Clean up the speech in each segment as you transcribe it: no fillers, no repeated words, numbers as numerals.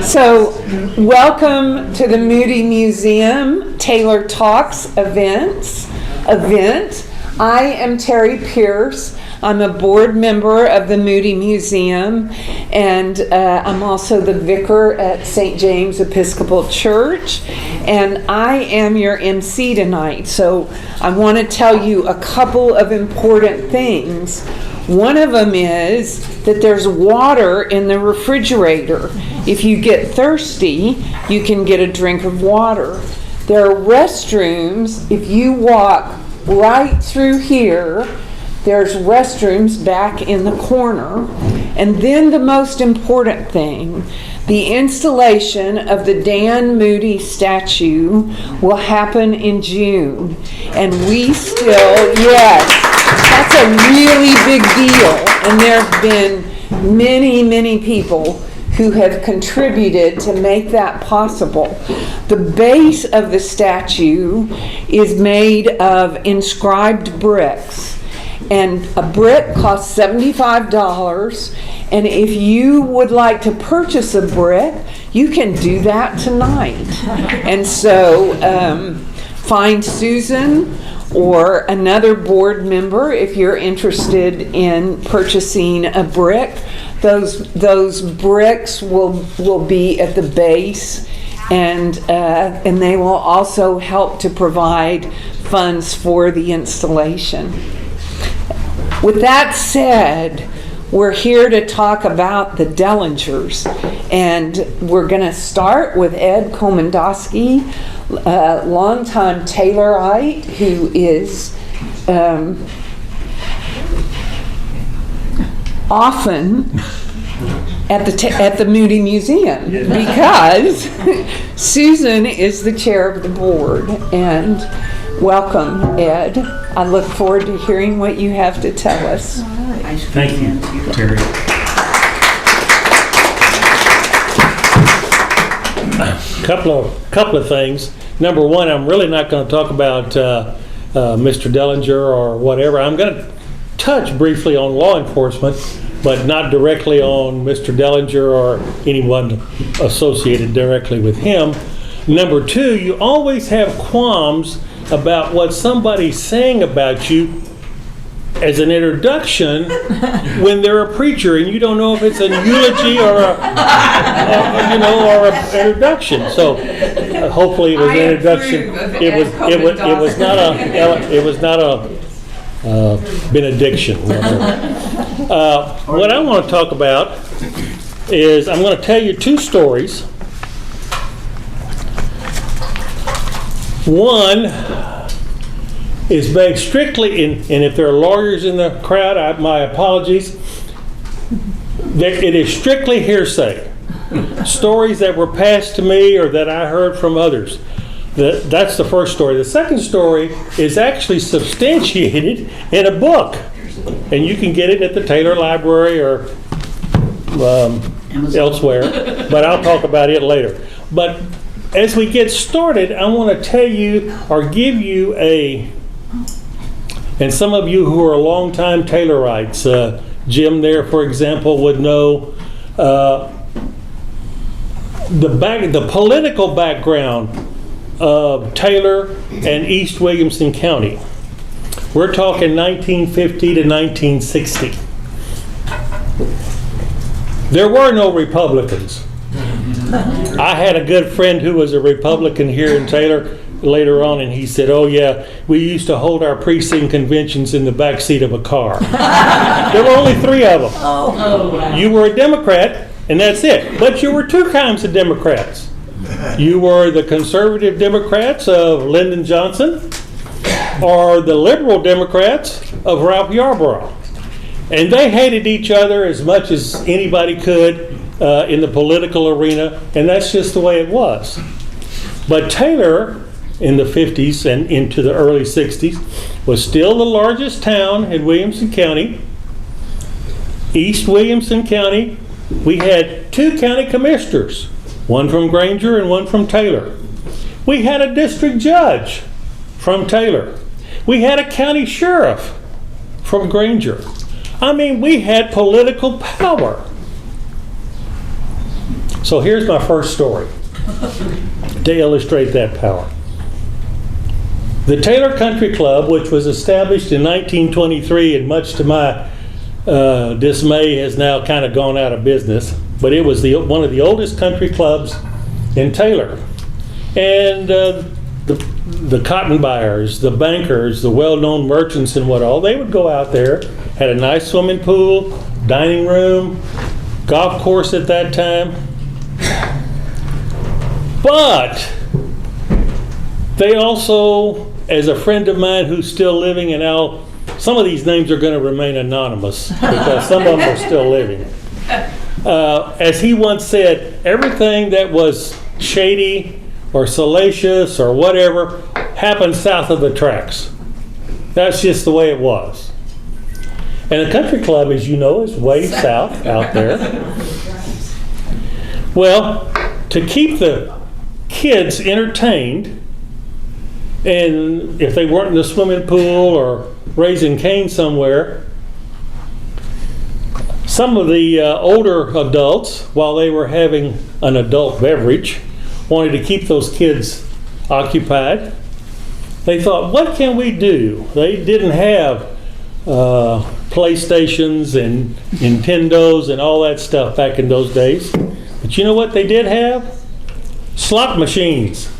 So, welcome to the Moody Museum Taylor Talks event. I am Terry Pierce. I'm a board member of the Moody Museum, and I'm also the vicar at St. James Episcopal Church, and I am your MC tonight. So I want to tell you a couple of important things. One of them is that there's water in the refrigerator. If you get thirsty, you can get a drink of water. There are restrooms. If you walk right through here, there's restrooms back in the corner. And then the most important thing, the installation of the Dan Moody statue will happen in June. And we still, yes, that's a really big deal. And there have been many, many people who have contributed to make that possible. The base of the statue is made of inscribed bricks. And a brick costs $75. And if you would like to purchase a brick, you can do that tonight. And so find Susan or another board member if you're interested in purchasing a brick. Those bricks will be at the base, and they will also help to provide funds for the installation. With that said, we're here to talk about the Dellingers, and we're going to start with Ed Komandosky, a longtime Taylorite who is often at the Moody Museum because Susan is the chair of the board. And welcome, Ed. I look forward to hearing what you have to tell us. Thank you, Terry. Couple of things. Number one, I'm really not going to talk about Mr. Dellinger or whatever. I'm going to touch briefly on law enforcement, but not directly on Mr. Dellinger or anyone associated directly with him. Number two, you always have qualms about what somebody's saying about you as an introduction when they're a preacher, and you don't know if it's a eulogy or an introduction. So hopefully it was an introduction. It was not a benediction. What I want to talk about is I'm going to tell you two stories. One is based strictly in, and if there are lawyers in the crowd, my apologies. It is strictly hearsay. Stories that were passed to me or that I heard from others. That's the first story. The second story is actually substantiated in a book, and you can get it at the Taylor Library or elsewhere, but I'll talk about it later. But as we get started, I want to tell you or give you and some of you who are longtime Taylorites, Jim there, for example, would know the political background of Taylor and East Williamson County. We're talking 1950 to 1960. There were no Republicans. I had a good friend who was a Republican here in Taylor later on, and he said, "Oh yeah, we used to hold our precinct conventions in the back seat of a car." There were only 3 of them. Oh, wow. You were a Democrat, and that's it. But you were 2 kinds of Democrats. You were the conservative Democrats of Lyndon Johnson, or the liberal Democrats of Ralph Yarborough. And they hated each other as much as anybody could in the political arena, and that's just the way it was. But Taylor, in the 50s and into the early 60s, was still the largest town in Williamson County. East Williamson County, we had 2 county commissioners, one from Granger and one from Taylor. We had a district judge from Taylor. We had a county sheriff from Granger. I mean, we had political power. So here's my first story to illustrate that power. The Taylor Country Club, which was established in 1923 and much to my dismay has now kind of gone out of business, but it was one of the oldest country clubs in Taylor. And the cotton buyers, the bankers, the well-known merchants and what all, they would go out there, had a nice swimming pool, dining room, golf course at that time. But they also, as a friend of mine who's still living, and some of these names are going to remain anonymous because some of them are still living. As he once said, everything that was shady or salacious or whatever happened south of the tracks. That's just the way it was. And the country club, as you know, is way south out there. Well, to keep the kids entertained, and if they weren't in the swimming pool or raising cane somewhere, some of the older adults, while they were having an adult beverage, wanted to keep those kids occupied. They thought, what can we do? They didn't have PlayStations and Nintendos and all that stuff back in those days. But you know what they did have? Slot machines.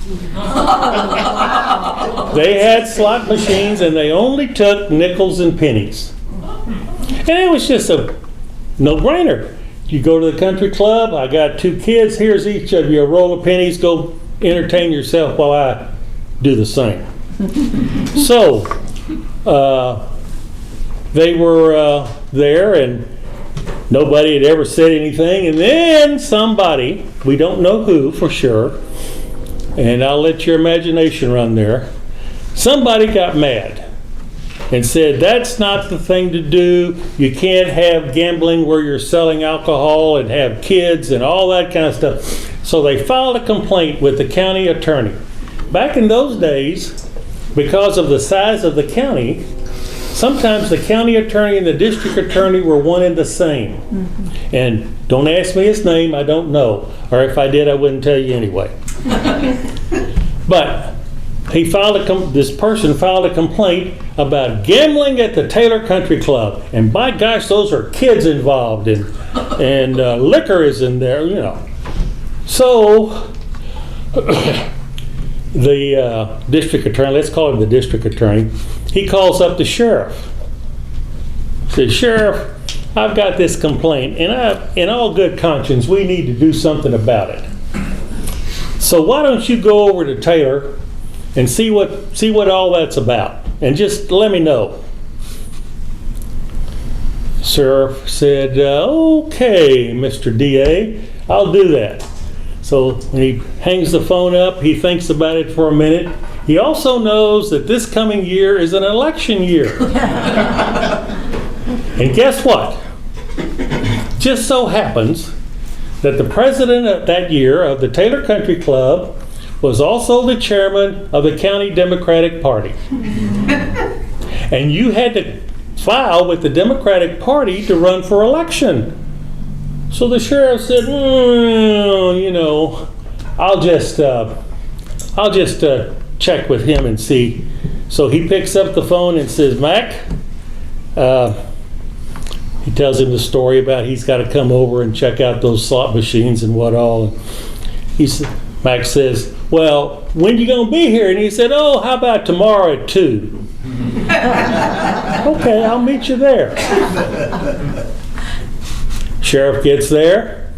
They had slot machines, and they only took nickels and pennies. And it was just a no-brainer. You go to the country club, I got 2 kids, here's each of you a roll of pennies, go entertain yourself while I do the same. So, they were there, and nobody had ever said anything, and then somebody, we don't know who for sure, and I'll let your imagination run there, somebody got mad and said, that's not the thing to do. You can't have gambling where you're selling alcohol and have kids and all that kind of stuff. So they filed a complaint with the county attorney. Back in those days, because of the size of the county, sometimes the county attorney and the district attorney were one and the same. Mm-hmm. And don't ask me his name, I don't know. Or if I did, I wouldn't tell you anyway. But this person filed a complaint about gambling at the Taylor Country Club. And by gosh, those are kids involved, and liquor is in there, you know. So the district attorney, let's call him the district attorney, he calls up the sheriff. Says, Sheriff, I've got this complaint, and in all good conscience, we need to do something about it. So why don't you go over to Taylor and see what all that's about, and just let me know. Sheriff said, okay, Mr. DA, I'll do that. So when he hangs the phone up, he thinks about it for a minute. He also knows that this coming year is an election year. And guess what? Just so happens that the president of that year of the Taylor Country Club was also the chairman of the county Democratic Party. And you had to file with the Democratic Party to run for election. So the sheriff said, I'll just check with him and see. So he picks up the phone and says, Mac, he tells him the story about he's got to come over and check out those slot machines and what all. Mac says, well, when you going to be here? And he said, how about tomorrow at 2? Okay, I'll meet you there. Sheriff gets there.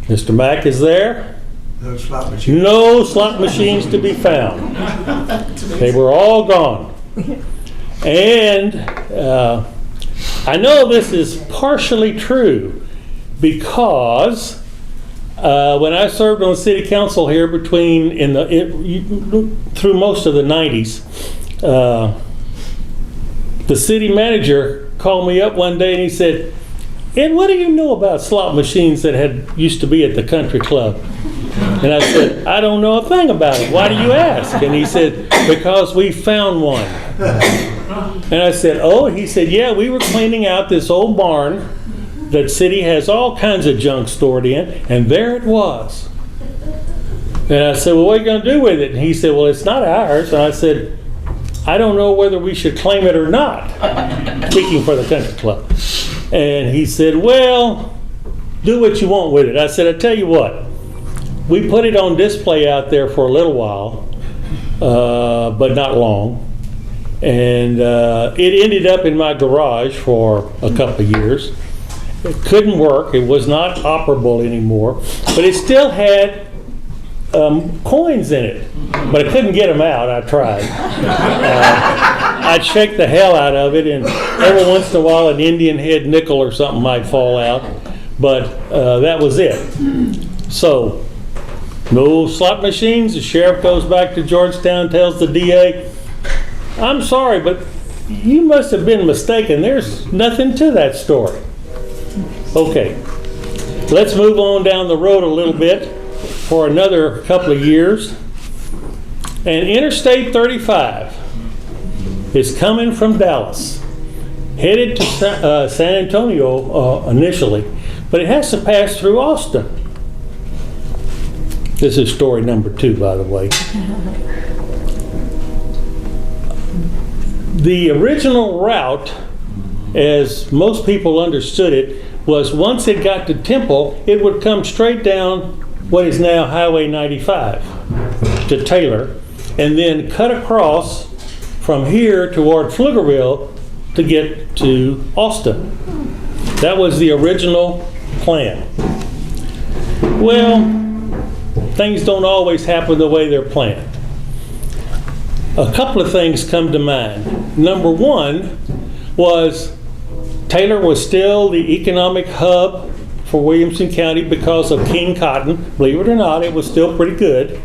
Mr. Mack is there. No slot machines. No slot machines to be found. They were all gone. And I know this is partially true because when I served on the city council here through most of the 90s, the city manager called me up one day and he said, Ed, what do you know about slot machines that used to be at the country club? And I said, I don't know a thing about it. Why do you ask? And he said, because we found one. And I said, oh? He said, yeah, we were cleaning out this old barn that city has all kinds of junk stored in, and there it was. And I said, well, what are you going to do with it? And he said, well, it's not ours. And I said, I don't know whether we should claim it or not, speaking for the country club. And he said, well, do what you want with it. I said, I tell you what, we put it on display out there for a little while, but not long. And it ended up in my garage for a couple of years. It couldn't work. It was not operable anymore. But it still had coins in it. But I couldn't get them out. I tried. I'd shake the hell out of it, and every once in a while an Indian head nickel or something might fall out. But that was it. So, no slot machines. The sheriff goes back to Georgetown, tells the DA, I'm sorry, but you must have been mistaken. There's nothing to that story. Okay, let's move on down the road a little bit for another couple of years. And Interstate 35 is coming from Dallas, headed to San Antonio initially, but it has to pass through Austin. This is story number 2, by the way. The original route, as most people understood it, was once it got to Temple, it would come straight down what is now Highway 95 to Taylor, and then cut across from here toward Pflugerville to get to Austin. That was the original plan. Well, things don't always happen the way they're planned. A couple of things come to mind. Number one was Taylor was still the economic hub for Williamson County because of King Cotton. Believe it or not, it was still pretty good.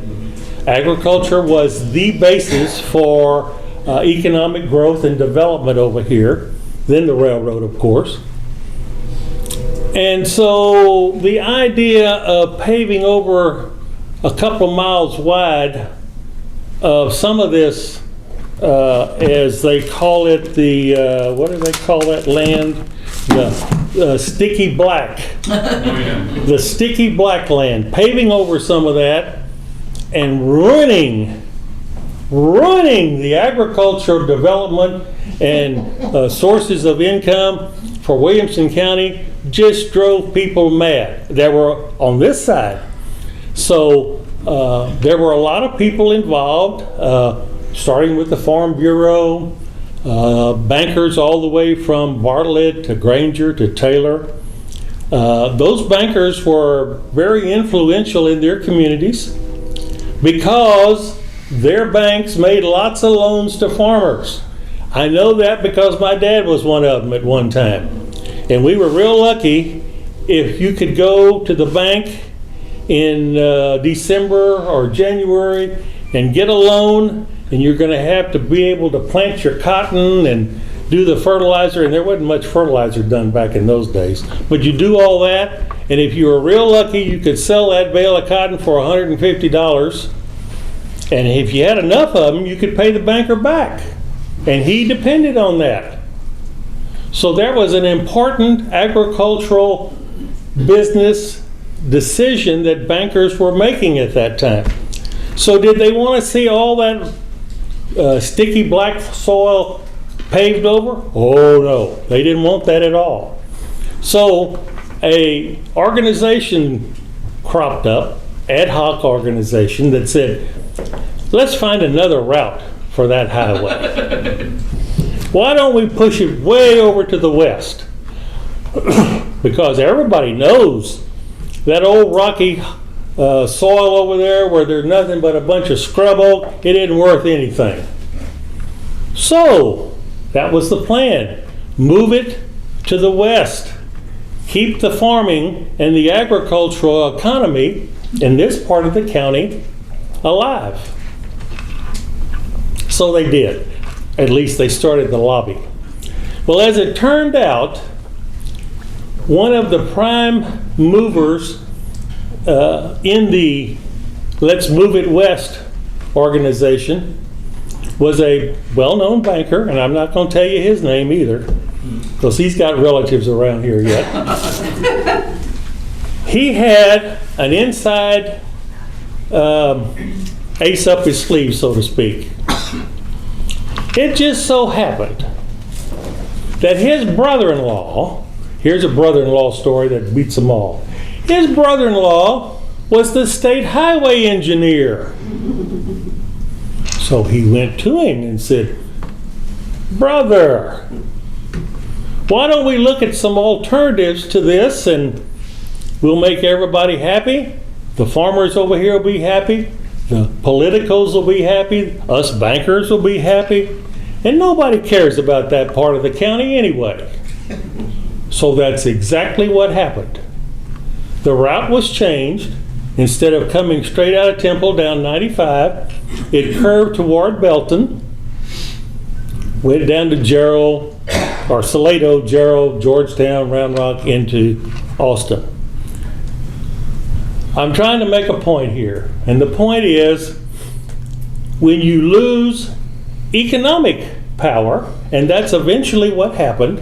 Agriculture was the basis for economic growth and development over here. Then the railroad, of course. And so the idea of paving over a couple miles wide of some of this, as they call it, the, what do they call that land? The sticky black. The sticky black land. Paving over some of that and ruining the agricultural development and sources of income for Williamson County just drove people mad that were on this side. So there were a lot of people involved, starting with the Farm Bureau, bankers all the way from Bartlett to Granger to Taylor. Those bankers were very influential in their communities because their banks made lots of loans to farmers. I know that because my dad was one of them at one time. And we were real lucky if you could go to the bank in December or January and get a loan, and you're going to have to be able to plant your cotton and do the fertilizer, and there wasn't much fertilizer done back in those days. But you do all that, and if you were real lucky, you could sell that bale of cotton for $150. And if you had enough of them, you could pay the banker back. And he depended on that. So there was an important agricultural business decision that bankers were making at that time. So did they want to see all that sticky black soil paved over? Oh no, they didn't want that at all. So a organization cropped up, ad hoc organization, that said, let's find another route for that highway. Why don't we push it way over to the west? Because everybody knows that old rocky soil over there where there's nothing but a bunch of scrub oak, it isn't worth anything. So that was the plan. Move it to the west. Keep the farming and the agricultural economy in this part of the county alive. So they did. At least they started the lobby. Well, as it turned out, one of the prime movers in the Let's Move It West organization was a well-known banker, and I'm not going to tell you his name either, because he's got relatives around here yet. He had an inside ace up his sleeve, so to speak. It just so happened that his brother-in-law, here's a brother-in-law story that beats them all. His brother-in-law was the state highway engineer. So he went to him and said, "Brother, why don't we look at some alternatives to this and we'll make everybody happy? The farmers over here will be happy. The politicos will be happy. Us bankers will be happy. And nobody cares about that part of the county anyway." So that's exactly what happened. The route was changed. Instead of coming straight out of Temple down 95, it curved toward Belton, went down to Gerald, or Salado, Gerald, Georgetown, Round Rock, into Austin. I'm trying to make a point here, and the point is, when you lose economic power, and that's eventually what happened,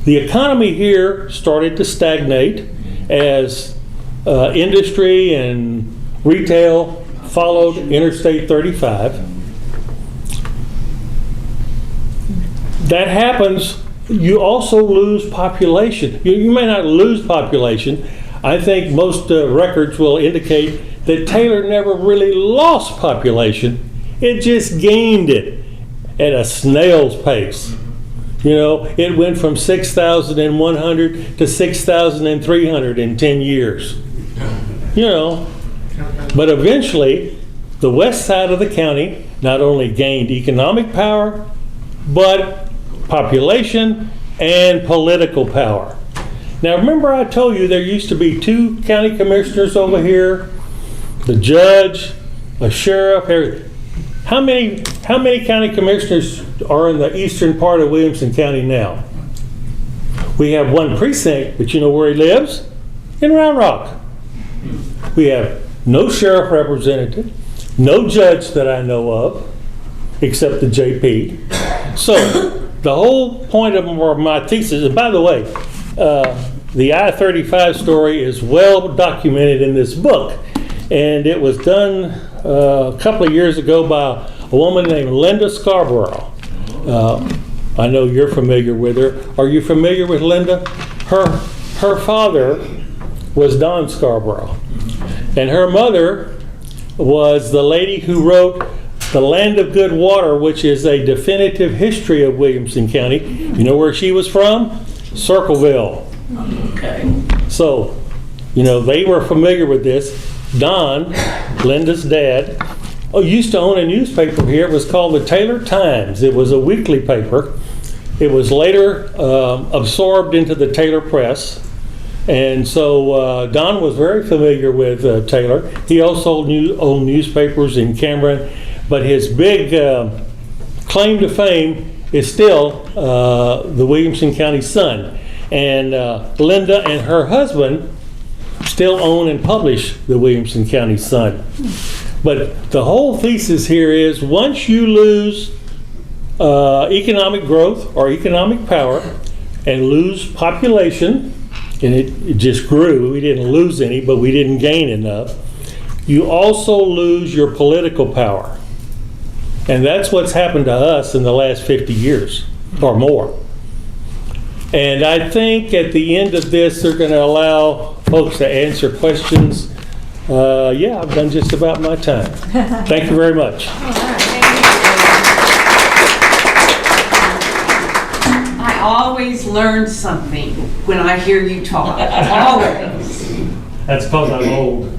the economy here started to stagnate as industry and retail followed Interstate 35. That happens, you also lose population. You may not lose population. I think most records will indicate that Taylor never really lost population. It just gained it at a snail's pace. You know, it went from 6,100 to 6,300 in 10 years. You know, but eventually the west side of the county not only gained economic power, but population and political power. Now remember I told you there used to be 2 county commissioners over here, the judge, a sheriff. How many county commissioners are in the eastern part of Williamson County now? We have 1 precinct, but you know where he lives? In Round Rock. We have no sheriff representative, no judge that I know of, except the JP. So the whole point of my thesis, and by the way, the I-35 story is well documented in this book, and it was done a couple of years ago by a woman named Linda Scarborough. I know you're familiar with her. Are you familiar with Linda? Her father was Don Scarborough, and her mother was the lady who wrote The Land of Good Water, which is a definitive history of Williamson County. You know where she was from? Circleville. Okay. So, you know, they were familiar with this. Don, Linda's dad, used to own a newspaper here. It was called the Taylor Times. It was a weekly paper. It was later absorbed into the Taylor Press. And so Don was very familiar with Taylor. He also owned newspapers in Cameron, but his big claim to fame is still the Williamson County Sun. And Linda and her husband still own and publish the Williamson County Sun. But the whole thesis here is once you lose economic growth or economic power and lose population, and it just grew, we didn't lose any, but we didn't gain enough, you also lose your political power. And that's what's happened to us in the last 50 years or more. And I think at the end of this, they're going to allow folks to answer questions. Yeah, I've done just about my time. Thank you very much. I always learn something when I hear you talk. Always. That's because I'm old.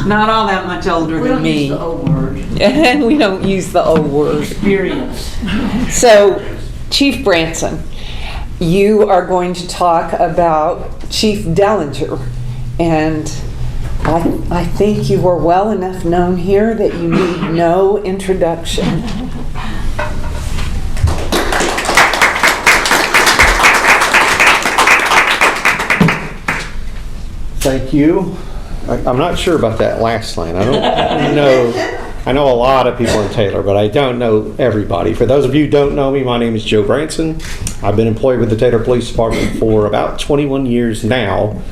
Not all that much older We than don't me. use the old word. And we don't use the old word. Experience. So, Chief Branson, you are going to talk about Chief Dellinger. And I think you are well enough known here that you need no introduction. Thank you. I'm not sure about that last line. I don't know I know a lot of people in Taylor, but I don't know everybody. For those of you who don't know me, my name is Joe Branson. I've been employed with the Taylor Police Department for about 21 years now,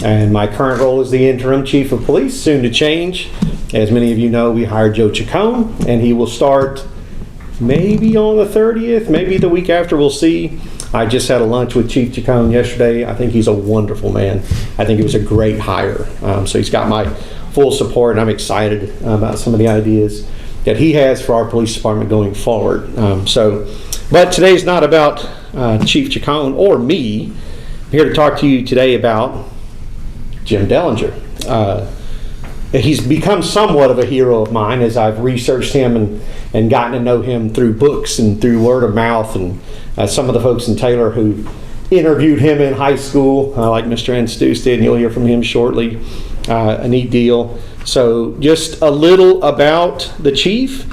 and my current role is the interim chief of police, soon to change. As many of you know, we hired Joe Chacon, and he will start maybe on the 30th, maybe the week after, we'll see. I just had a lunch with Chief Chacon yesterday. I think he's a wonderful man. I think it was a great hire. So he's got my full support, and I'm excited about some of the ideas that he has for our police department going forward. But today's not about Chief Chacon or me. I'm here to talk to you today about Jim Dellinger. He's become somewhat of a hero of mine as I've researched him and gotten to know him through books and through word of mouth, and some of the folks in Taylor who interviewed him in high school, like Mr. Aanstoos did, and you'll hear from him shortly. A neat deal. So just a little about the chief.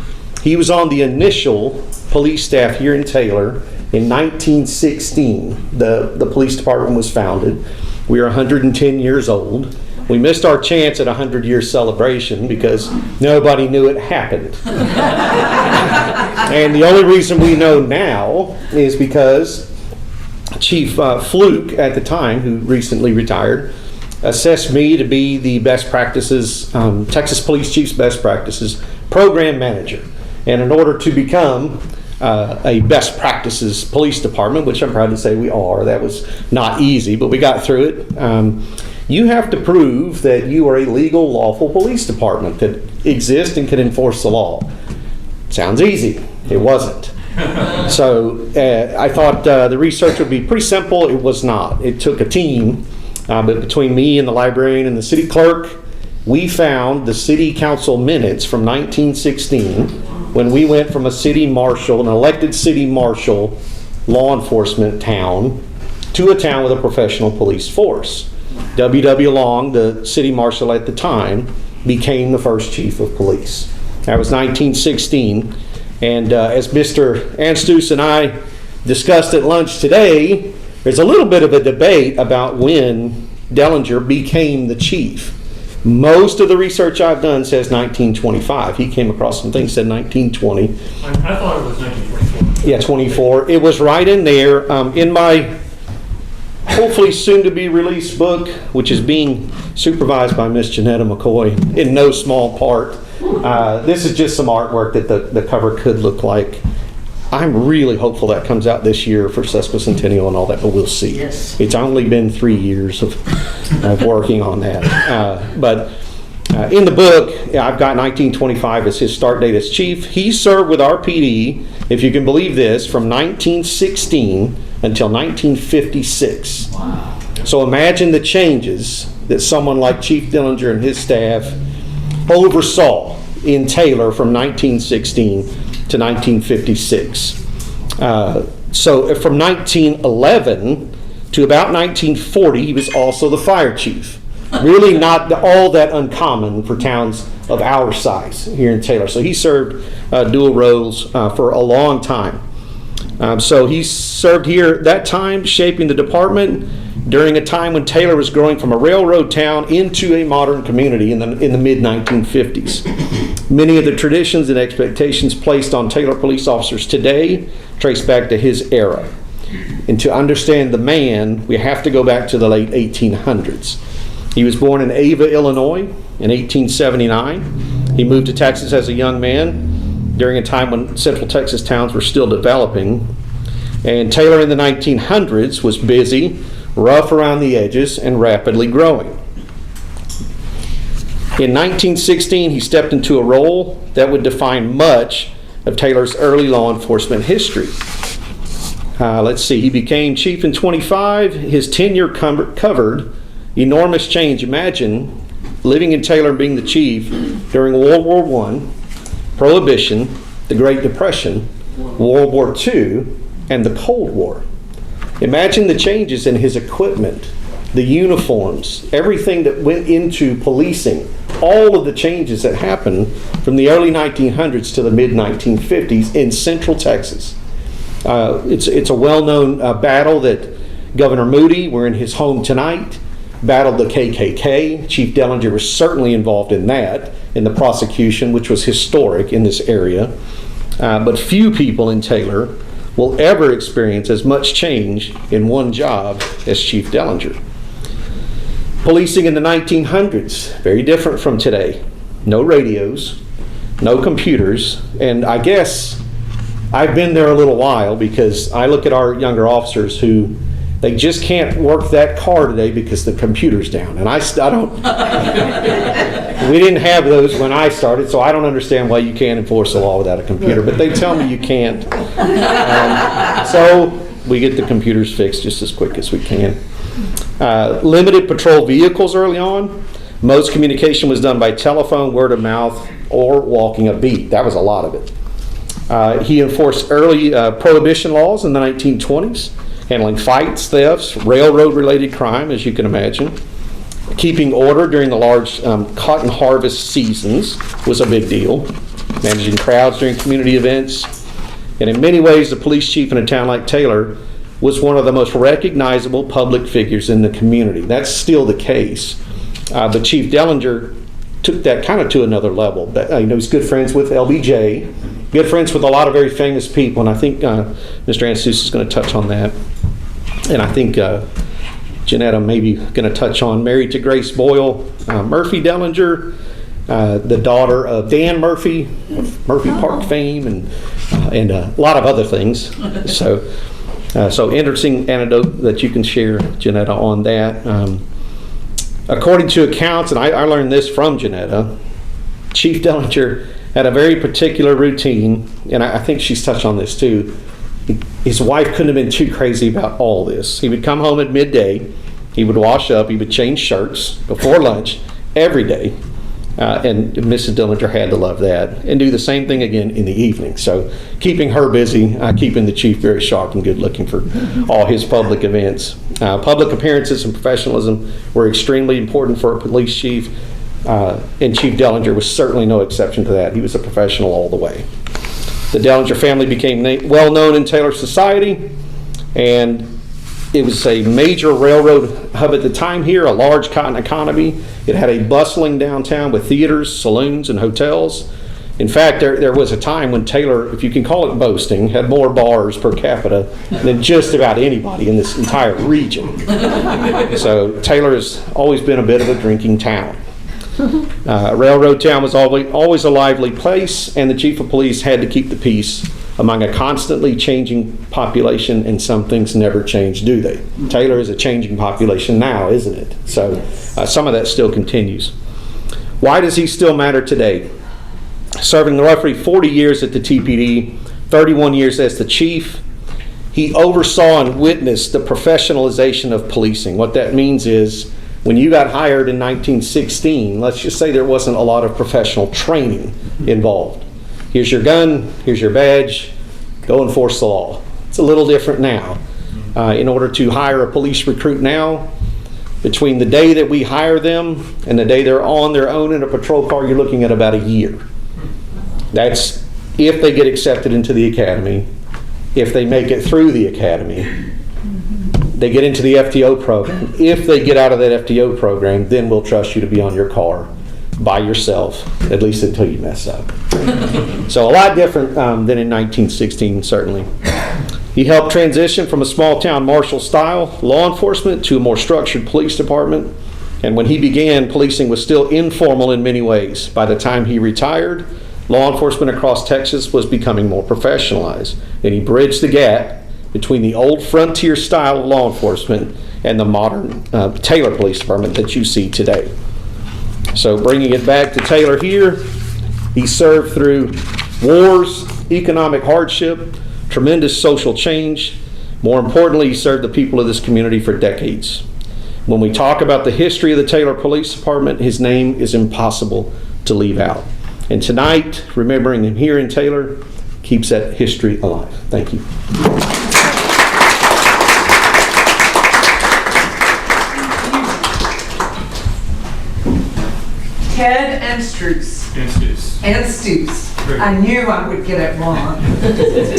He was on the initial police staff here in Taylor in 1916. The police department was founded. We are 110 years old. We missed our chance at a 100-year celebration because nobody knew it happened. And the only reason we know now is because Chief Fluke at the time, who recently retired, assessed me to be the best practices, Texas Police Chief's best practices program manager. And in order to become a best practices police department, which I'm proud to say we are, that was not easy, but we got through it. You have to prove that you are a legal, lawful police department that exists and can enforce the law. Sounds easy. It wasn't. So I thought the research would be pretty simple. It was not. It took a team, but between me and the librarian and the city clerk, we found the city council minutes from 1916 when we went from a city marshal, an elected city marshal, law enforcement town, to a town with a professional police force. W.W. Long, the city marshal at the time, became the first chief of police. That was 1916. And as Mr. Aanstoos and I discussed at lunch today, there's a little bit of a debate about when Dellinger became the chief. Most of the research I've done says 1925. He came across some things that said 1920. I thought it was 1924. Yeah, 24. It was right in there. In my hopefully soon to be released book, which is being supervised by Miss Janetta McCoy in no small part. This is just some artwork that the cover could look like. I'm really hopeful that comes out this year for Sesquicentennial and all that, but we'll see. Yes. It's only been 3 years of working on that. But in the book, I've got 1925 as his start date as chief. He served with RPD, if you can believe this, from 1916 until 1956. Wow. So imagine the changes that someone like Chief Dellinger and his staff oversaw in Taylor from 1916 to 1956. So from 1911 to about 1940, he was also the fire chief. Really not all that uncommon for towns of our size here in Taylor. So he served dual roles for a long time. So he served here at that time, shaping the department during a time when Taylor was growing from a railroad town into a modern community in the mid-1950s. Many of the traditions and expectations placed on Taylor police officers today trace back to his era. And to understand the man, we have to go back to the late 1800s. He was born in Ava, Illinois in 1879. He moved to Texas as a young man during a time when Central Texas towns were still developing. And Taylor in the 1900s was busy, rough around the edges, and rapidly growing. In 1916, he stepped into a role that would define much of Taylor's early law enforcement history. Let's see, he became chief in 25. His tenure covered enormous change. Imagine living in Taylor and being the chief during World War I, Prohibition, the Great Depression, World War II, and the Cold War. Imagine the changes in his equipment, the uniforms, everything that went into policing, all of the changes that happened from the early 1900s to the mid-1950s in Central Texas. It's a well-known battle that Governor Moody, we're in his home tonight, battled the KKK. Chief Dellinger was certainly involved in that, in the prosecution, which was historic in this area. But few people in Taylor will ever experience as much change in one job as Chief Dellinger. Policing in the 1900s, very different from today. No radios, no computers, and I guess I've been there a little while because I look at our younger officers who they just can't work that car today because the computer's down. And I don't, we didn't have those when I started, so I don't understand why you can't enforce the law without a computer, but they tell me you can't. So we get the computers fixed just as quick as we can. Limited patrol vehicles early on. Most communication was done by telephone, word of mouth, or walking a beat. That was a lot of it. He enforced early prohibition laws in the 1920s, handling fights, thefts, railroad-related crime, as you can imagine. Keeping order during the large cotton harvest seasons was a big deal. Managing crowds during community events. And in many ways, the police chief in a town like Taylor was one of the most recognizable public figures in the community. That's still the case. But Chief Dellinger took that kind of to another level. He's good friends with LBJ, good friends with a lot of very famous people, and I think Mr. Aanstoos is going to touch on that. And I think Janetta may be going to touch on married to Grace Boyle, Murphy Dellinger, the daughter of Dan Murphy, of Murphy Park fame, and a lot of other things. So interesting anecdote that you can share, Janetta, on that. According to accounts, and I learned this from Janetta, Chief Dellinger had a very particular routine, and I think she's touched on this too. His wife couldn't have been too crazy about all this. He would come home at midday, he would wash up, he would change shirts before lunch every day. And Mrs. Dellinger had to love that, and do the same thing again in the evening. So keeping her busy, keeping the chief very sharp and good looking for all his public events. Public appearances and professionalism were extremely important for a police chief, and Chief Dellinger was certainly no exception to that. He was a professional all the way. The Dellinger family became well known in Taylor society, and it was a major railroad hub at the time here, a large cotton economy. It had a bustling downtown with theaters, saloons, and hotels. In fact, there was a time when Taylor, if you can call it boasting, had more bars per capita than just about anybody in this entire region. So Taylor has always been a bit of a drinking town. Railroad town was always a lively place, and the chief of police had to keep the peace among a constantly changing population, and some things never change, do they? Taylor is a changing population now, isn't it? So some of that still continues. Why does he still matter today? Serving roughly 40 years at the TPD, 31 years as the chief, he oversaw and witnessed the professionalization of policing. What that means is, when you got hired in 1916, let's just say there wasn't a lot of professional training involved. Here's your gun, here's your badge, go enforce the law. It's a little different now. In order to hire a police recruit now, between the day that we hire them and the day they're on their own in a patrol car, you're looking at about a year. That's if they get accepted into the academy, if they make it through the academy, they get into the FTO program. If they get out of that FTO program, then we'll trust you to be on your car by yourself, at least until you mess up. So a lot different than in 1916, certainly. He helped transition from a small town marshal style law enforcement to a more structured police department. And when he began, policing was still informal in many ways. By the time he retired, law enforcement across Texas was becoming more professionalized. And he bridged the gap between the old frontier style of law enforcement and the modern Taylor Police Department that you see today. So bringing it back to Taylor here, he served through wars, economic hardship, tremendous social change. More importantly, he served the people of this community for decades. When we talk about the history of the Taylor Police Department, his name is impossible to leave out. And tonight, remembering him here in Taylor keeps that history alive. Thank you. Ted Aanstoos. I knew I would get it wrong.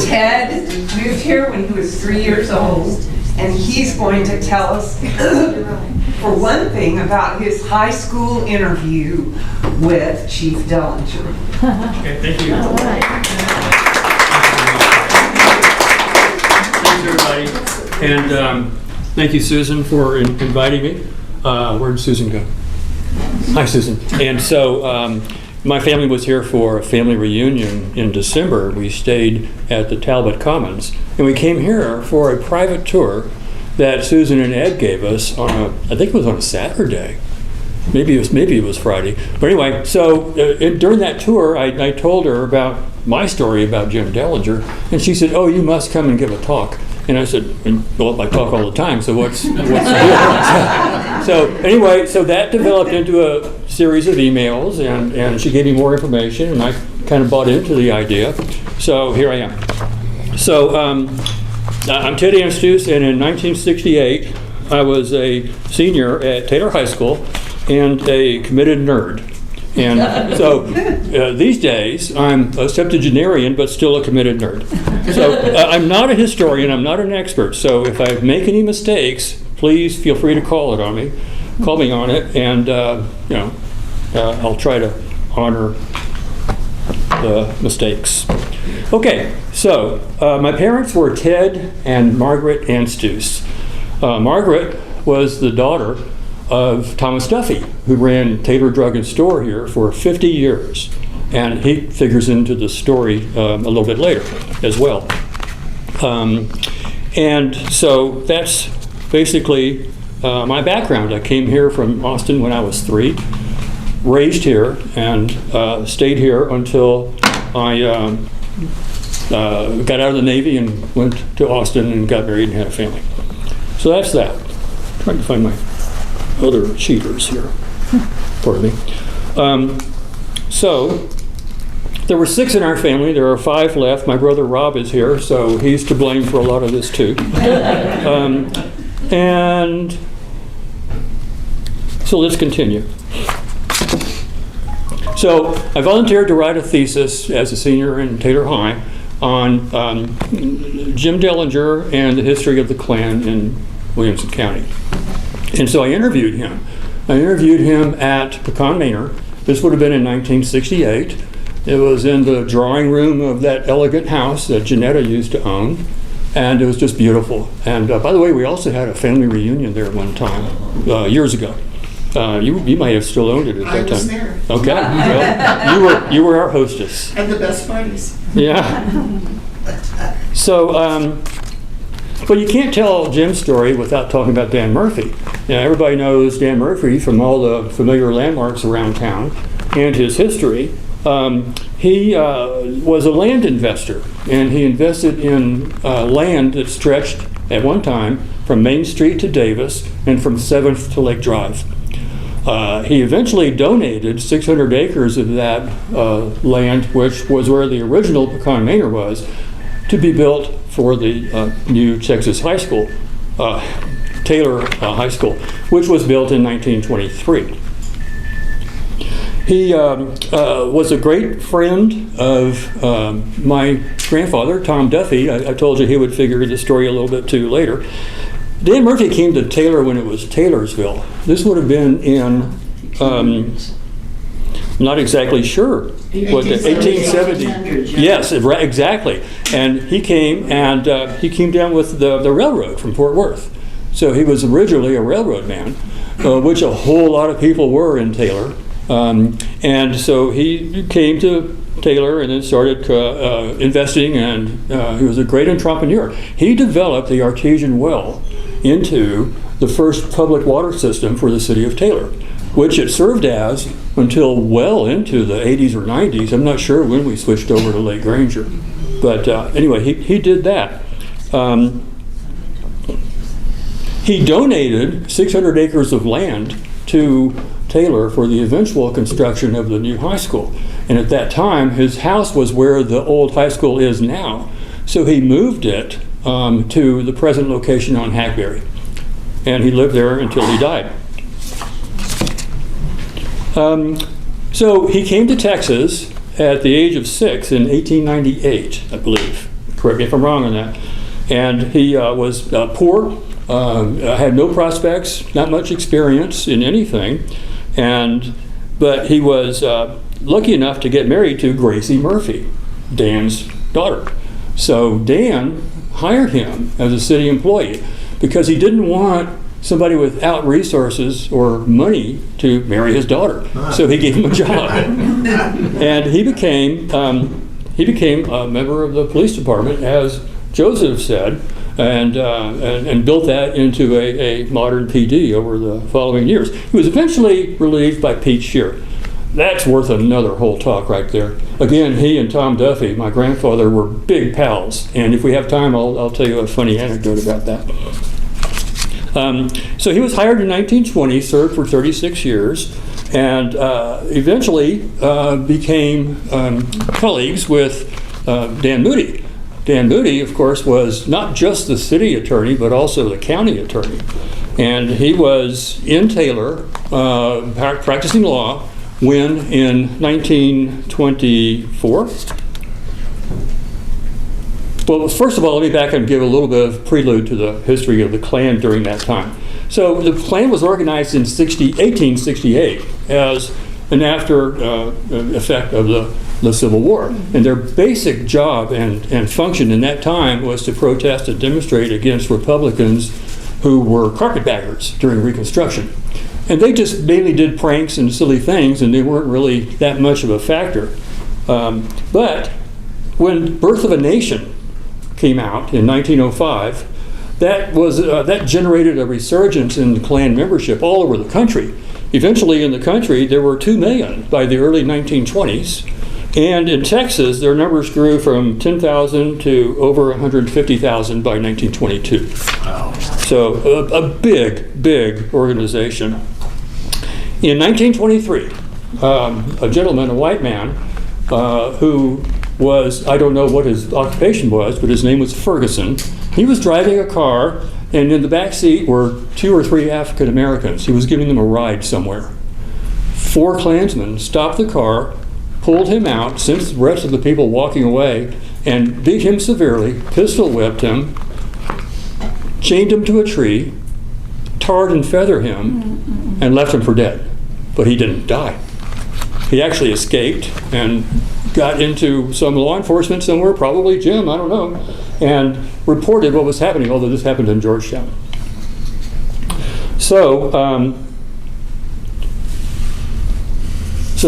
Ted moved here when he was 3 years old, and he's going to tell us for one thing, about his high school interview with Chief Dellinger. Okay, thank you. All right. Thanks, everybody. And thank you, Susan, for inviting me. Where did Susan go? Hi, Susan. And so my family was here for a family reunion in December. We stayed at the Talbot Commons, and we came here for a private tour that Susan and Ed gave us on I think it was on a Saturday. Maybe it was Friday. But anyway, so during that tour, I told her about my story about Jim Dellinger, and she said, "Oh, you must come and give a talk." And I said, "Well, I talk all the time, so what's the deal?" So anyway, so that developed into a series of emails, and she gave me more information, and I kind of bought into the idea. So here I am. So I'm Ted Aanstoos, and in 1968, I was a senior at Taylor High School and a committed nerd. And so these days, I'm a septuagenarian, but still a committed nerd. So I'm not a historian, I'm not an expert, so if I make any mistakes, please feel free to call me on it, and I'll try to honor the mistakes. Okay, so my parents were Ted and Margaret Aanstoos. Margaret was the daughter of Thomas Duffy, who ran Taylor Drug and Store here for 50 years. And he figures into the story a little bit later as well. And so that's basically my background. I came here from Austin when I was 3, raised here, and stayed here until I got out of the Navy and went to Austin and got married and had a family. So that's that. I'm trying to find my other cheaters here. Pardon me. So there were 6 in our family. There are 5 left. My brother Rob is here, so he's to blame for a lot of this too. And so let's continue. So I volunteered to write a thesis as a senior in Taylor High on Jim Dellinger and the history of the Klan in Williamson County. And so I interviewed him. I interviewed him at Pecan Manor. This would have been in 1968. It was in the drawing room of that elegant house that Janetta used to own, and it was just beautiful. And by the way, we also had a family reunion there one time, years ago. You might have still owned it at that time. I was there. Okay, well, you were our hostess. And the best parties. Yeah. So, but you can't tell Jim's story without talking about Dan Murphy. Now, everybody knows Dan Murphy from all the familiar landmarks around town and his history. He was a land investor, and he invested in land that stretched at one time from Main Street to Davis and from 7th to Lake Drive. He eventually donated 600 acres of that land, which was where the original Pecan Manor was, to be built for the new Texas High School, Taylor High School, which was built in 1923. He was a great friend of my grandfather, Tom Duffy. I told you he would figure the story a little bit too later. Dan Murphy came to Taylor when it was Taylorsville. This would have been in, not exactly sure, what, the 1870s. Yes, exactly. And he came down with the railroad from Fort Worth. So he was originally a railroad man, which a whole lot of people were in Taylor. And so he came to Taylor and then started investing, and he was a great entrepreneur. He developed the artesian well into the first public water system for the city of Taylor, which it served as until well into the 80s or 90s. I'm not sure when we switched over to Lake Granger. But anyway, he did that. He donated 600 acres of land to Taylor for the eventual construction of the new high school. And at that time, his house was where the old high school is now. So he moved it to the present location on Hackberry. And he lived there until he died. So he came to Texas at the age of 6 in 1898, I believe. Correct me if I'm wrong on that. And he was poor. had no prospects, not much experience in anything, but he was lucky enough to get married to Gracie Murphy, Dan's daughter. So Dan hired him as a city employee because he didn't want somebody without resources or money to marry his daughter. So he gave him a job, and he became a member of the police department, as Joseph said, and built that into a modern PD over the following years. He was eventually relieved by Pete Shear. That's worth another whole talk right there. Again, he and Tom Duffy, my grandfather, were big pals, and if we have time, I'll tell you a funny anecdote about that. So he was hired in 1920, served for 36 years, and eventually became colleagues with Dan Moody. Dan Moody, of course, was not just the city attorney, but also the county attorney. And he was in Taylor practicing law when, in 1924, well, first of all, let me back and give a little bit of prelude to the history of the Klan during that time. So the Klan was organized in 1868 as an after effect of the Civil War. And their basic job and function in that time was to protest and demonstrate against Republicans who were carpetbaggers during Reconstruction. And they just mainly did pranks and silly things, and they weren't really that much of a factor. But when Birth of a Nation came out in 1905, that generated a resurgence in Klan membership all over the country. Eventually in the country, there were 2 million by the early 1920s. And in Texas, their numbers grew from 10,000 to over 150,000 by 1922. Wow. So a big, big organization. In 1923, a gentleman, a white man, who was, I don't know what his occupation was, but his name was Ferguson. He was driving a car, and in the back seat were 2 or 3 African Americans. He was giving them a ride somewhere. 4 Klansmen stopped the car, pulled him out, sent the rest of the people walking away, and beat him severely, pistol whipped him, chained him to a tree, tarred and feathered him, and left him for dead. But he didn't die. He actually escaped and got into some law enforcement somewhere, probably Jim, I don't know, and reported what was happening, although this happened in Georgetown. So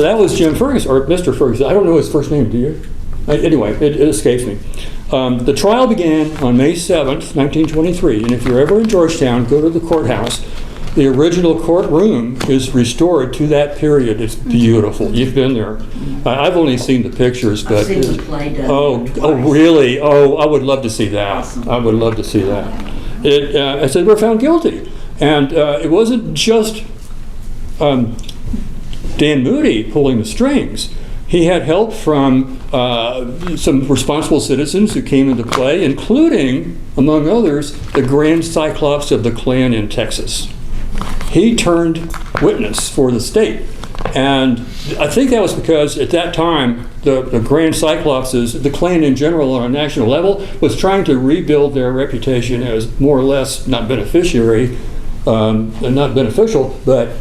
that was Jim Ferguson, or Mr. Ferguson. I don't know his first name, do you? Anyway, it escapes me. The trial began on May 7th, 1923, and if you're ever in Georgetown, go to the courthouse. The original courtroom is restored to that period. It's beautiful. You've been there. I've only seen the pictures, but I've seen the play done. Oh, really? Oh, I would love to see that. Awesome. I would love to see that. I said we're found guilty, and it wasn't just Dan Moody pulling the strings. He had help from some responsible citizens who came into play, including, among others, the Grand Cyclops of the Klan in Texas. He turned witness for the state. And I think that was because at that time, the Grand Cyclopses, the Klan in general on a national level, was trying to rebuild their reputation as more or less not beneficial, but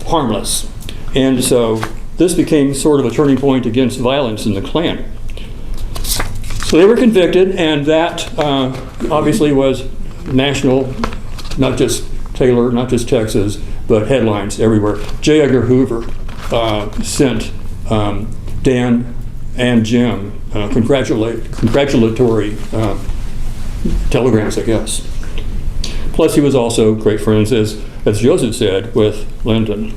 harmless. And so this became sort of a turning point against violence in the Klan. So they were convicted, and that obviously was national, not just Taylor, not just Texas, but headlines everywhere. J. Edgar Hoover sent Dan and Jim congratulatory telegrams, I guess. Plus, he was also great friends, as Joseph said, with Lyndon.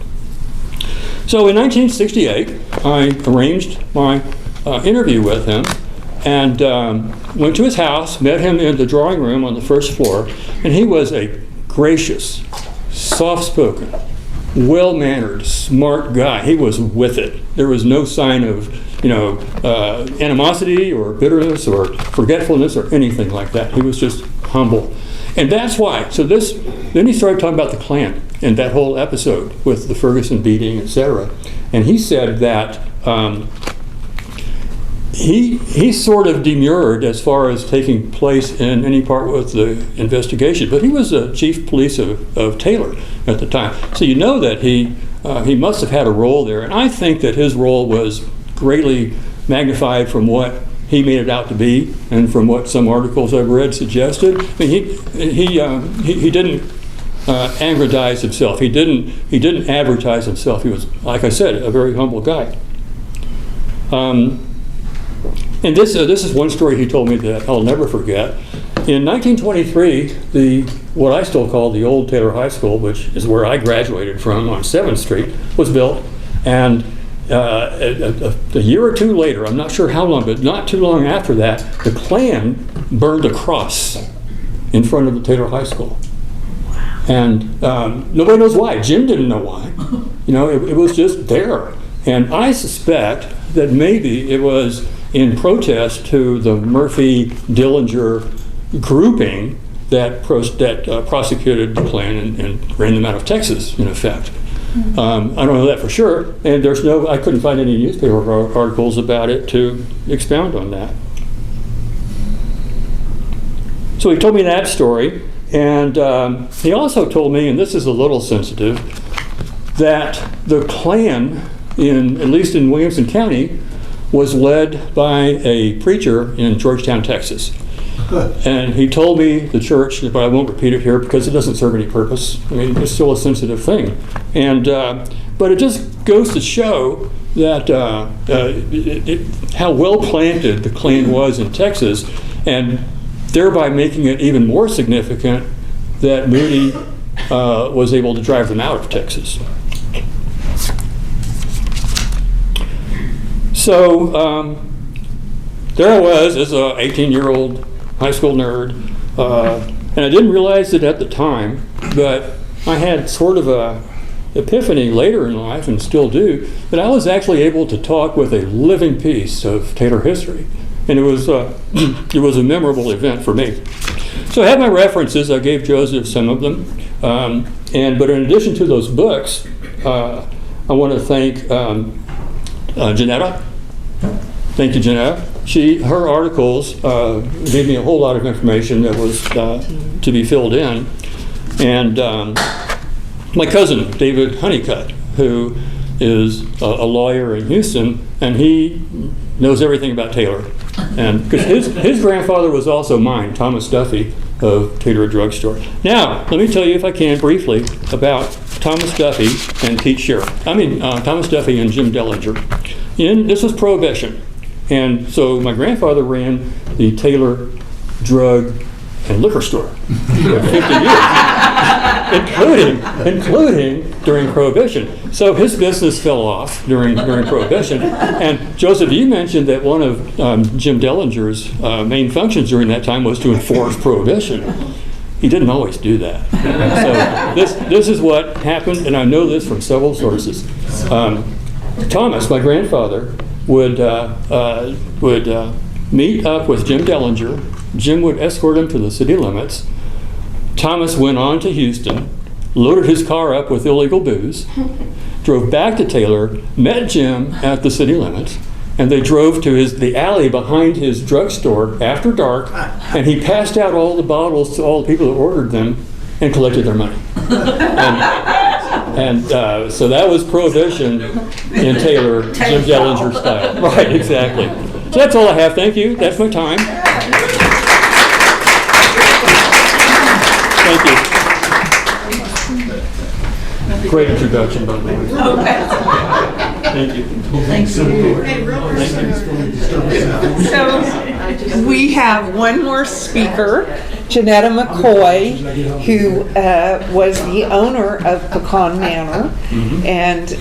So in 1968, I arranged my interview with him and went to his house, met him in the drawing room on the first floor, and he was a gracious, soft-spoken, well-mannered, smart guy. He was with it. There was no sign of, animosity or bitterness or forgetfulness or anything like that. He was just humble. And that's why. So then he started talking about the Klan and that whole episode with the Ferguson beating, etc. And he said that he sort of demurred as far as taking place in any part with the investigation, but he was the chief police of Taylor at the time. So you know that he must have had a role there, and I think that his role was greatly magnified from what he made it out to be, and from what some articles I've read suggested. I mean, he didn't aggrandize himself. He didn't advertise himself. He was, like I said, a very humble guy. And this is one story he told me that I'll never forget. In 1923, what I still call the old Taylor High School, which is where I graduated from on 7th Street, was built. And a year or two later, I'm not sure how long, but not too long after that, the Klan burned a cross in front of the Taylor High School. And nobody knows why. Jim didn't know why. You know, it was just there. And I suspect that maybe it was in protest to the Murphy-Dillinger grouping that prosecuted the Klan and ran them out of Texas, in effect. I don't know that for sure, and I couldn't find any newspaper articles about it to expound on that. So he told me that story, and he also told me, and this is a little sensitive, that the Klan, at least in Williamson County, was led by a preacher in Georgetown, Texas. And he told me the church, but I won't repeat it here because it doesn't serve any purpose. I mean, it's still a sensitive thing. And but it just goes to show that how well planted the Klan was in Texas, and thereby making it even more significant that Moody was able to drive them out of Texas. So there I was as an 18-year-old high school nerd, and I didn't realize it at the time, but I had sort of a epiphany later in life, and still do, that I was actually able to talk with a living piece of Taylor history, and it was a memorable event for me. So I have my references. I gave Joseph some of them, but in addition to those books, I want to thank Janetta. Thank you, Janetta. Her articles gave me a whole lot of information that was to be filled in. And my cousin, David Honeycutt, who is a lawyer in Houston, and he knows everything about Taylor. And because his grandfather was also mine, Thomas Duffy of Taylor Drugstore. Now, let me tell you, if I can, briefly about Thomas Duffy and Pete Shearer. Thomas Duffy and Jim Dellinger. This was Prohibition. And so my grandfather ran the Taylor Drug and Liquor Store for 50 years, including during Prohibition. So his business fell off during Prohibition. And Joseph, you mentioned that one of Jim Dellinger's main functions during that time was to enforce Prohibition. He didn't always do that. So this is what happened, and I know this from several sources. Thomas, my grandfather, would meet up with Jim Dellinger. Jim would escort him to the city limits. Thomas went on to Houston, loaded his car up with illegal booze, drove back to Taylor, met Jim at the city limits, and they drove to the alley behind his drugstore after dark, and he passed out all the bottles to all the people that ordered them and collected their money. So that was Prohibition in Taylor, Jim Dellinger style. Right, exactly. So that's all I have. Thank you. That's my time. Thank you. Great introduction, by the way. Thank you. Thanks. So we have one more speaker, Janetta McCoy, who was the owner of Pecan Manor, and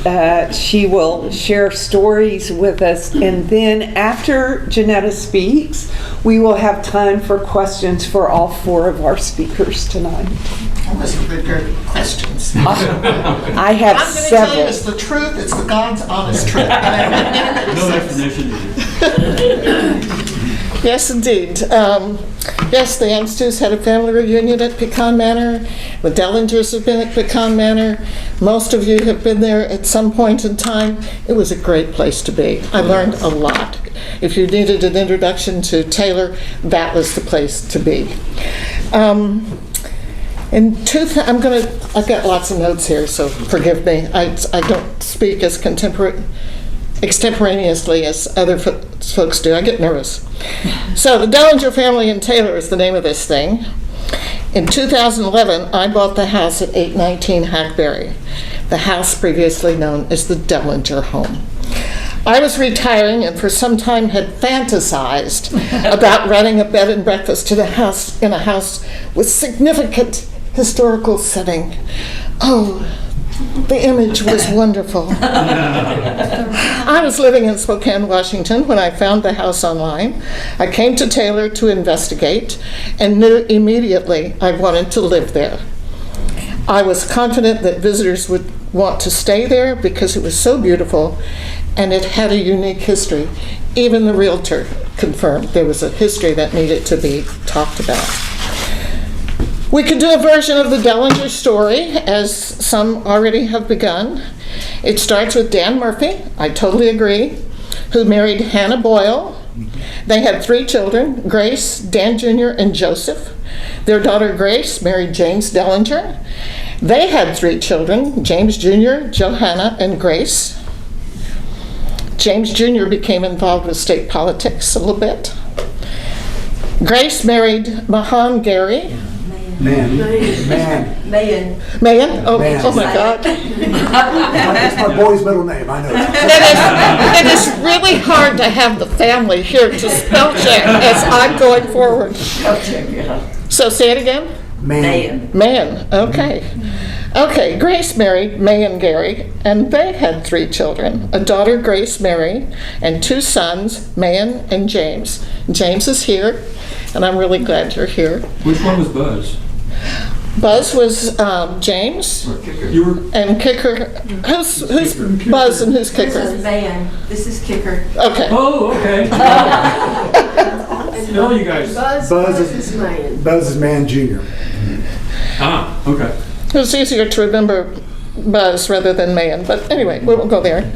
she will share stories with us. And then after Janetta speaks, we will have time for questions for all four of our speakers tonight. Those are good questions. I have I'm going to tell you several. it's the truth. It's the God's honest truth. No explanation. Yes, indeed. Yes, the Aanstoos had a family reunion at Pecan Manor. The Dellingers have been at Pecan Manor. Most of you have been there at some point in time. It was a great place to be. I learned a lot. If you needed an introduction to Taylor, that was the place to be. I've got lots of notes here, so forgive me. I don't speak as extemporaneously as other folks do. I get nervous. So the Dellinger family in Taylor is the name of this thing. In 2011, I bought the house at 819 Hackberry, the house previously known as the Dellinger home. I was retiring and for some time had fantasized about running a bed and breakfast in a house with significant historical setting. Oh, the image was wonderful. I was living in Spokane, Washington when I found the house online. I came to Taylor to investigate and knew immediately I wanted to live there. I was confident that visitors would want to stay there because it was so beautiful and it had a unique history. Even the realtor confirmed there was a history that needed to be talked about. We could do a version of the Dellinger story, as some already have begun. It starts with Dan Murphy, I totally agree, who married Hannah Boyle. They had 3 children, Grace, Dan Jr., and Joseph. Their daughter Grace married James Dellinger. They had 3 children, James Jr., Johanna, and Grace. James Jr. became involved with state politics a little bit. Grace married Mahan Gary. Mayan. Mayan? Oh, Mayan. oh my God. That's my boy's middle name, I know. It is really hard to have the family here to spell check as I'm going forward. So say it again? Mayan. Mayan, okay. Okay, Grace married Mayan Gary, and they had 3 children, a daughter, Grace Mary, and 2 sons, Mayan and James. James is here, and I'm really glad you're here. Which one was Buzz? Buzz was James, You were. and Kicker, who's Buzz and who's This is Kicker? Van. This is Kicker. Okay, Oh, okay. Tell you guys. Buzz is Man Jr. Ah, okay. it was easier to remember Buzz rather than Mayan, but anyway, we won't go there.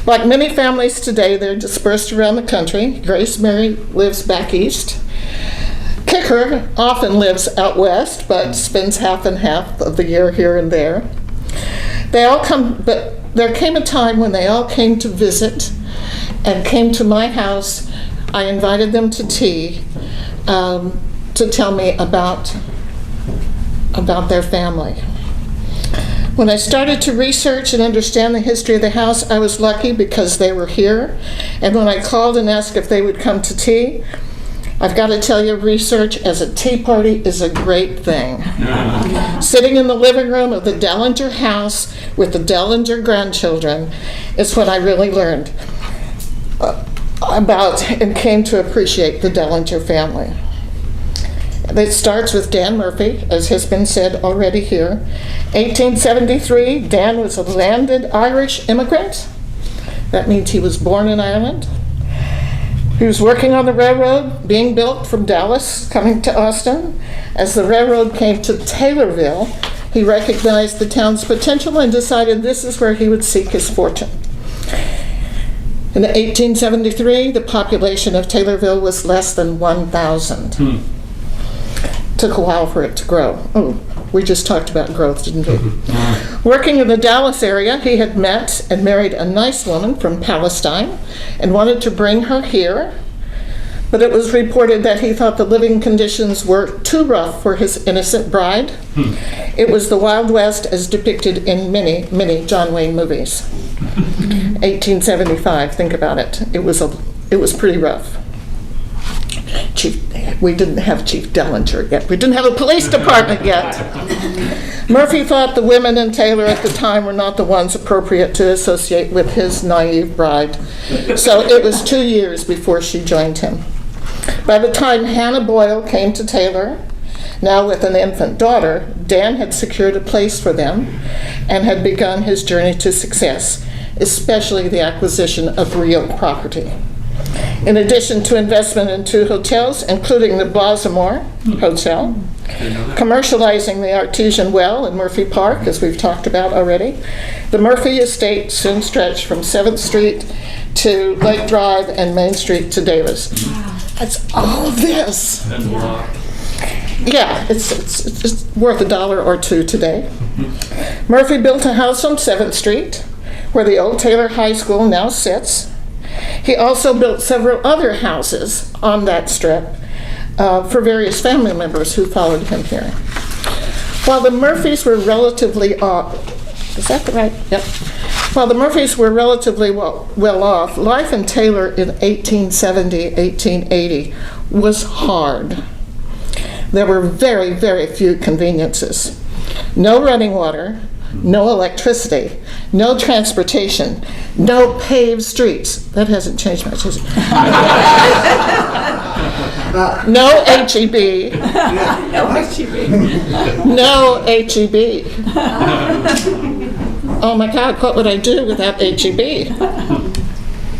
Like many families today, they're dispersed around the country. Grace Mary lives back east. Kicker often lives out west, but spends half and half of the year here and there. They all come, but there came a time when they all came to visit and came to my house. I invited them to tea to tell me about their family. When I started to research and understand the history of the house, I was lucky because they were here. And when I called and asked if they would come to tea, I've got to tell you, research as a tea party is a great thing. Sitting in the living room of the Dellinger house with the Dellinger grandchildren is what I really learned about and came to appreciate the Dellinger family. It starts with Dan Murphy, as has been said already here. 1873, Dan was a landed Irish immigrant. That means he was born in Ireland. He was working on the railroad being built from Dallas, coming to Austin. As the railroad came to Taylorville, he recognized the town's potential and decided this is where he would seek his fortune. In 1873, the population of Taylorville was less than 1,000. Took a while for it to grow. Oh, we just talked about growth, didn't we? Working in the Dallas area, he had met and married a nice woman from Palestine and wanted to bring her here. But it was reported that he thought the living conditions were too rough for his innocent bride. It was the Wild West as depicted in many, many John Wayne movies. 1875, think about it. It was pretty rough. We didn't have Chief Dellinger yet. We didn't have a police department yet. Murphy thought the women in Taylor at the time were not the ones appropriate to associate with his naive bride. So it was 2 years before she joined him. By the time Hannah Boyle came to Taylor, now with an infant daughter, Dan had secured a place for them and had begun his journey to success, especially the acquisition of real property. In addition to investment in 2 hotels, including the Blazemore Hotel, commercializing the artesian well in Murphy Park, as we've talked about already. The Murphy estate soon stretched from 7th Street to Lake Drive and Main Street to Davis. That's all this. That's a lot. Yeah, it's worth $1 or $2 today. Murphy built a house on 7th Street, where the old Taylor High School now sits. He also built several other houses on that strip for various family members who followed him here. While the Murphys were relatively is that the right? Yep. While the Murphys were relatively well off, life in Taylor in 1870, 1880 was hard. There were very, very few conveniences. No running water, no electricity, no transportation, no paved streets. That hasn't changed much, has it? No HEB. No HEB. Oh my God, what would I do without HEB?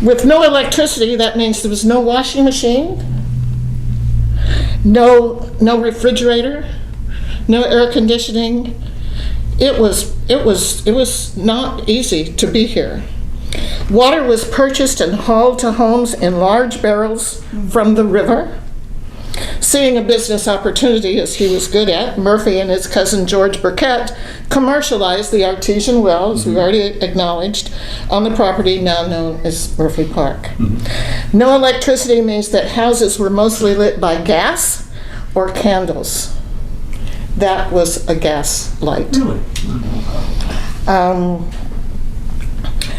With no electricity, that means there was no washing machine, no refrigerator, no air conditioning. It was not easy to be here. Water was purchased and hauled to homes in large barrels from the river. Seeing a business opportunity, as he was good at, Murphy and his cousin George Burkett commercialized the artesian well, as we've already acknowledged, on the property now known as Murphy Park. No electricity means that houses were mostly lit by gas or candles. That was a gas light. Really?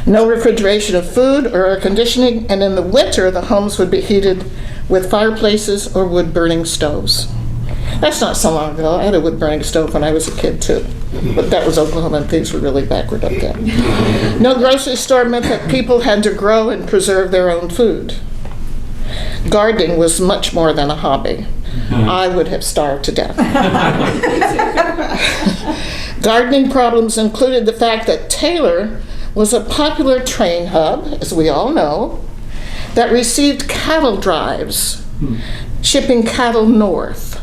No refrigeration of food or air conditioning, and in the winter the homes would be heated with fireplaces or wood-burning stoves. That's not so long ago. I had a wood-burning stove when I was a kid too, but that was Oklahoma and things were really backward up there. No grocery store meant that people had to grow and preserve their own food. Gardening was much more than a hobby. I would have starved to death. Gardening problems included the fact that Taylor was a popular train hub, as we all know, that received cattle drives, shipping cattle north.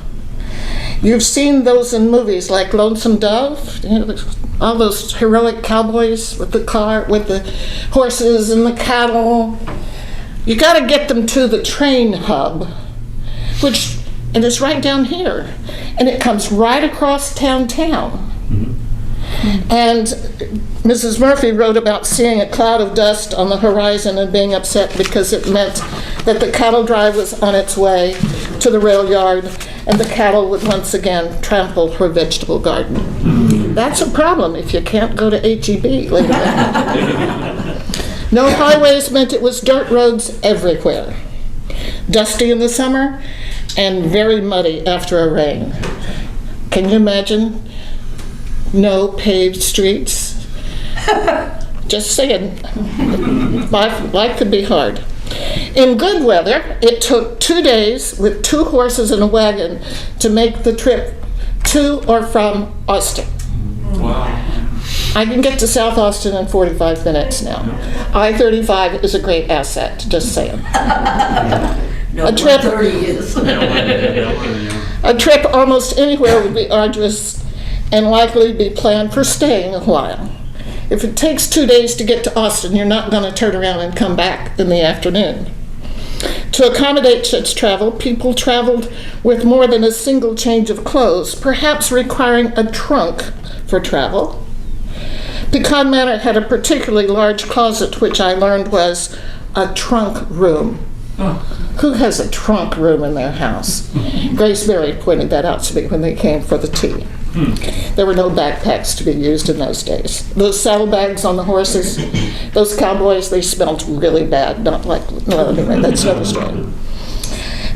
You've seen those in movies like Lonesome Dove, you know, all those heroic cowboys with the horses and the cattle. You got to get them to the train hub, and it's right down here, and it comes right across town. And Mrs. Murphy wrote about seeing a cloud of dust on the horizon and being upset because it meant that the cattle drive was on its way to the rail yard and the cattle would once again trample her vegetable garden. That's a problem if you can't go to HEB later on. No highways meant it was dirt roads everywhere. Dusty in the summer and very muddy after a rain. Can you imagine? No paved streets. Just saying, life could be hard. In good weather, it took 2 days with 2 horses and a wagon to make the trip to or from Austin. Wow. I can get to South Austin in 45 minutes now. I-35 is a great asset, just saying. No, A trip- 130 is. A trip almost anywhere would be arduous and likely be planned for staying a while. If it takes 2 days to get to Austin, you're not going to turn around and come back in the afternoon. To accommodate such travel, people traveled with more than a single change of clothes, perhaps requiring a trunk for travel. Pecan Manor had a particularly large closet, which I learned was a trunk room. Who has a trunk room in their house? Grace Berry pointed that out to me when they came for the tea. There were no backpacks to be used in those days. Those saddlebags on the horses, those cowboys, they smelled really bad. Anyway, that's another story.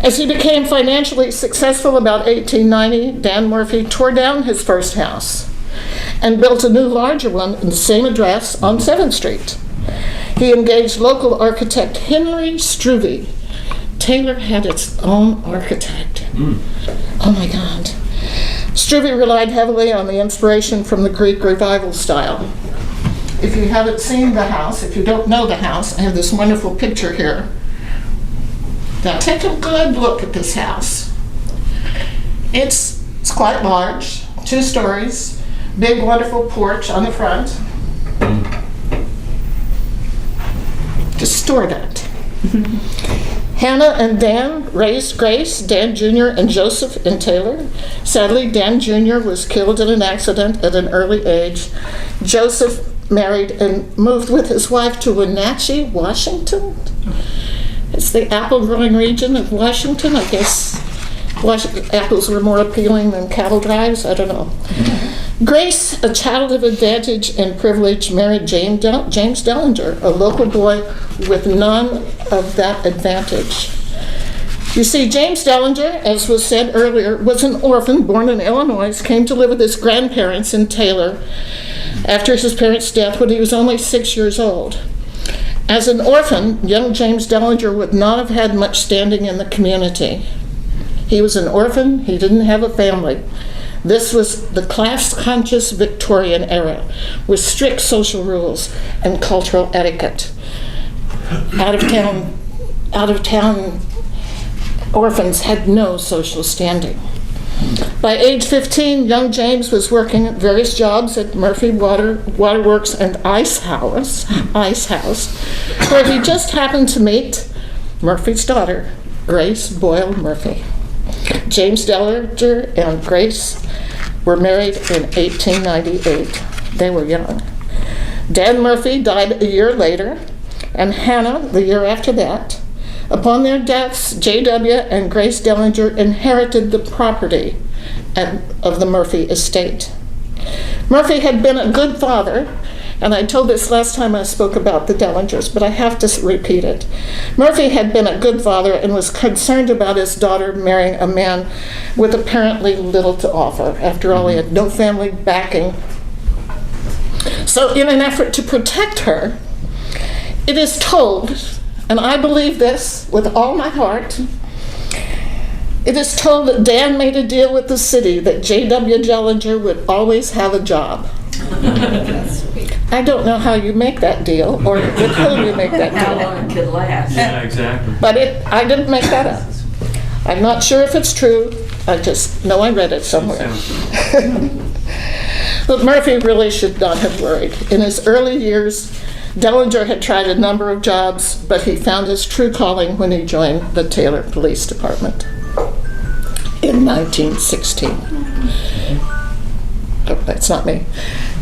As he became financially successful about 1890, Dan Murphy tore down his first house and built a new larger one in the same address on 7th Street. He engaged local architect Henry Struve. Taylor had its own architect. Oh my God. Struve relied heavily on the inspiration from the Greek Revival style. If you haven't seen the house, if you don't know the house, I have this wonderful picture here Now take a good look at this house. It's quite large, 2 stories, big wonderful porch on the front. Just store that. Hannah and Dan raised Grace, Dan Jr. and Joseph in Taylor. Sadly, Dan Jr. was killed in an accident at an early age. Joseph married and moved with his wife to Wenatchee, Washington. It's the apple growing region of Washington. I guess apples were more appealing than cattle drives. I don't know. Grace, a child of advantage and privilege, married James Dellinger, a local boy with none of that advantage. You see, James Dellinger, as was said earlier, was an orphan born in Illinois, came to live with his grandparents in Taylor after his parents' death when he was only 6 years old. As an orphan, young James Dellinger would not have had much standing in the community. He was an orphan, he didn't have a family. This was the class-conscious Victorian era, with strict social rules and cultural etiquette. Out-of-town orphans had no social standing. By age 15, young James was working at various jobs at Murphy Waterworks and Ice House, where he just happened to meet Murphy's daughter, Grace Boyle Murphy. James Dellinger and Grace were married in 1898. They were young. Dan Murphy died a year later, and Hannah the year after that. Upon their deaths, J.W. and Grace Dellinger inherited the property of the Murphy estate. Murphy had been a good father, and I told this last time I spoke about the Dellingers, but I have to repeat it. Murphy had been a good father and was concerned about his daughter marrying a man with apparently little to offer. After all, he had no family backing. So in an effort to protect her, it is told, and I believe this with all my heart, it is told that Dan made a deal with the city that J.W. Dellinger would always have a job. I don't know how you make that deal or with whom you make that How deal. long it could last. Yeah, exactly. But I didn't make that up. I'm not sure if it's true. I just know I read it somewhere. But Murphy really should not have worried. In his early years, Dellinger had tried a number of jobs, but he found his true calling when he joined the Taylor Police Department in 1916. Oh, that's not me.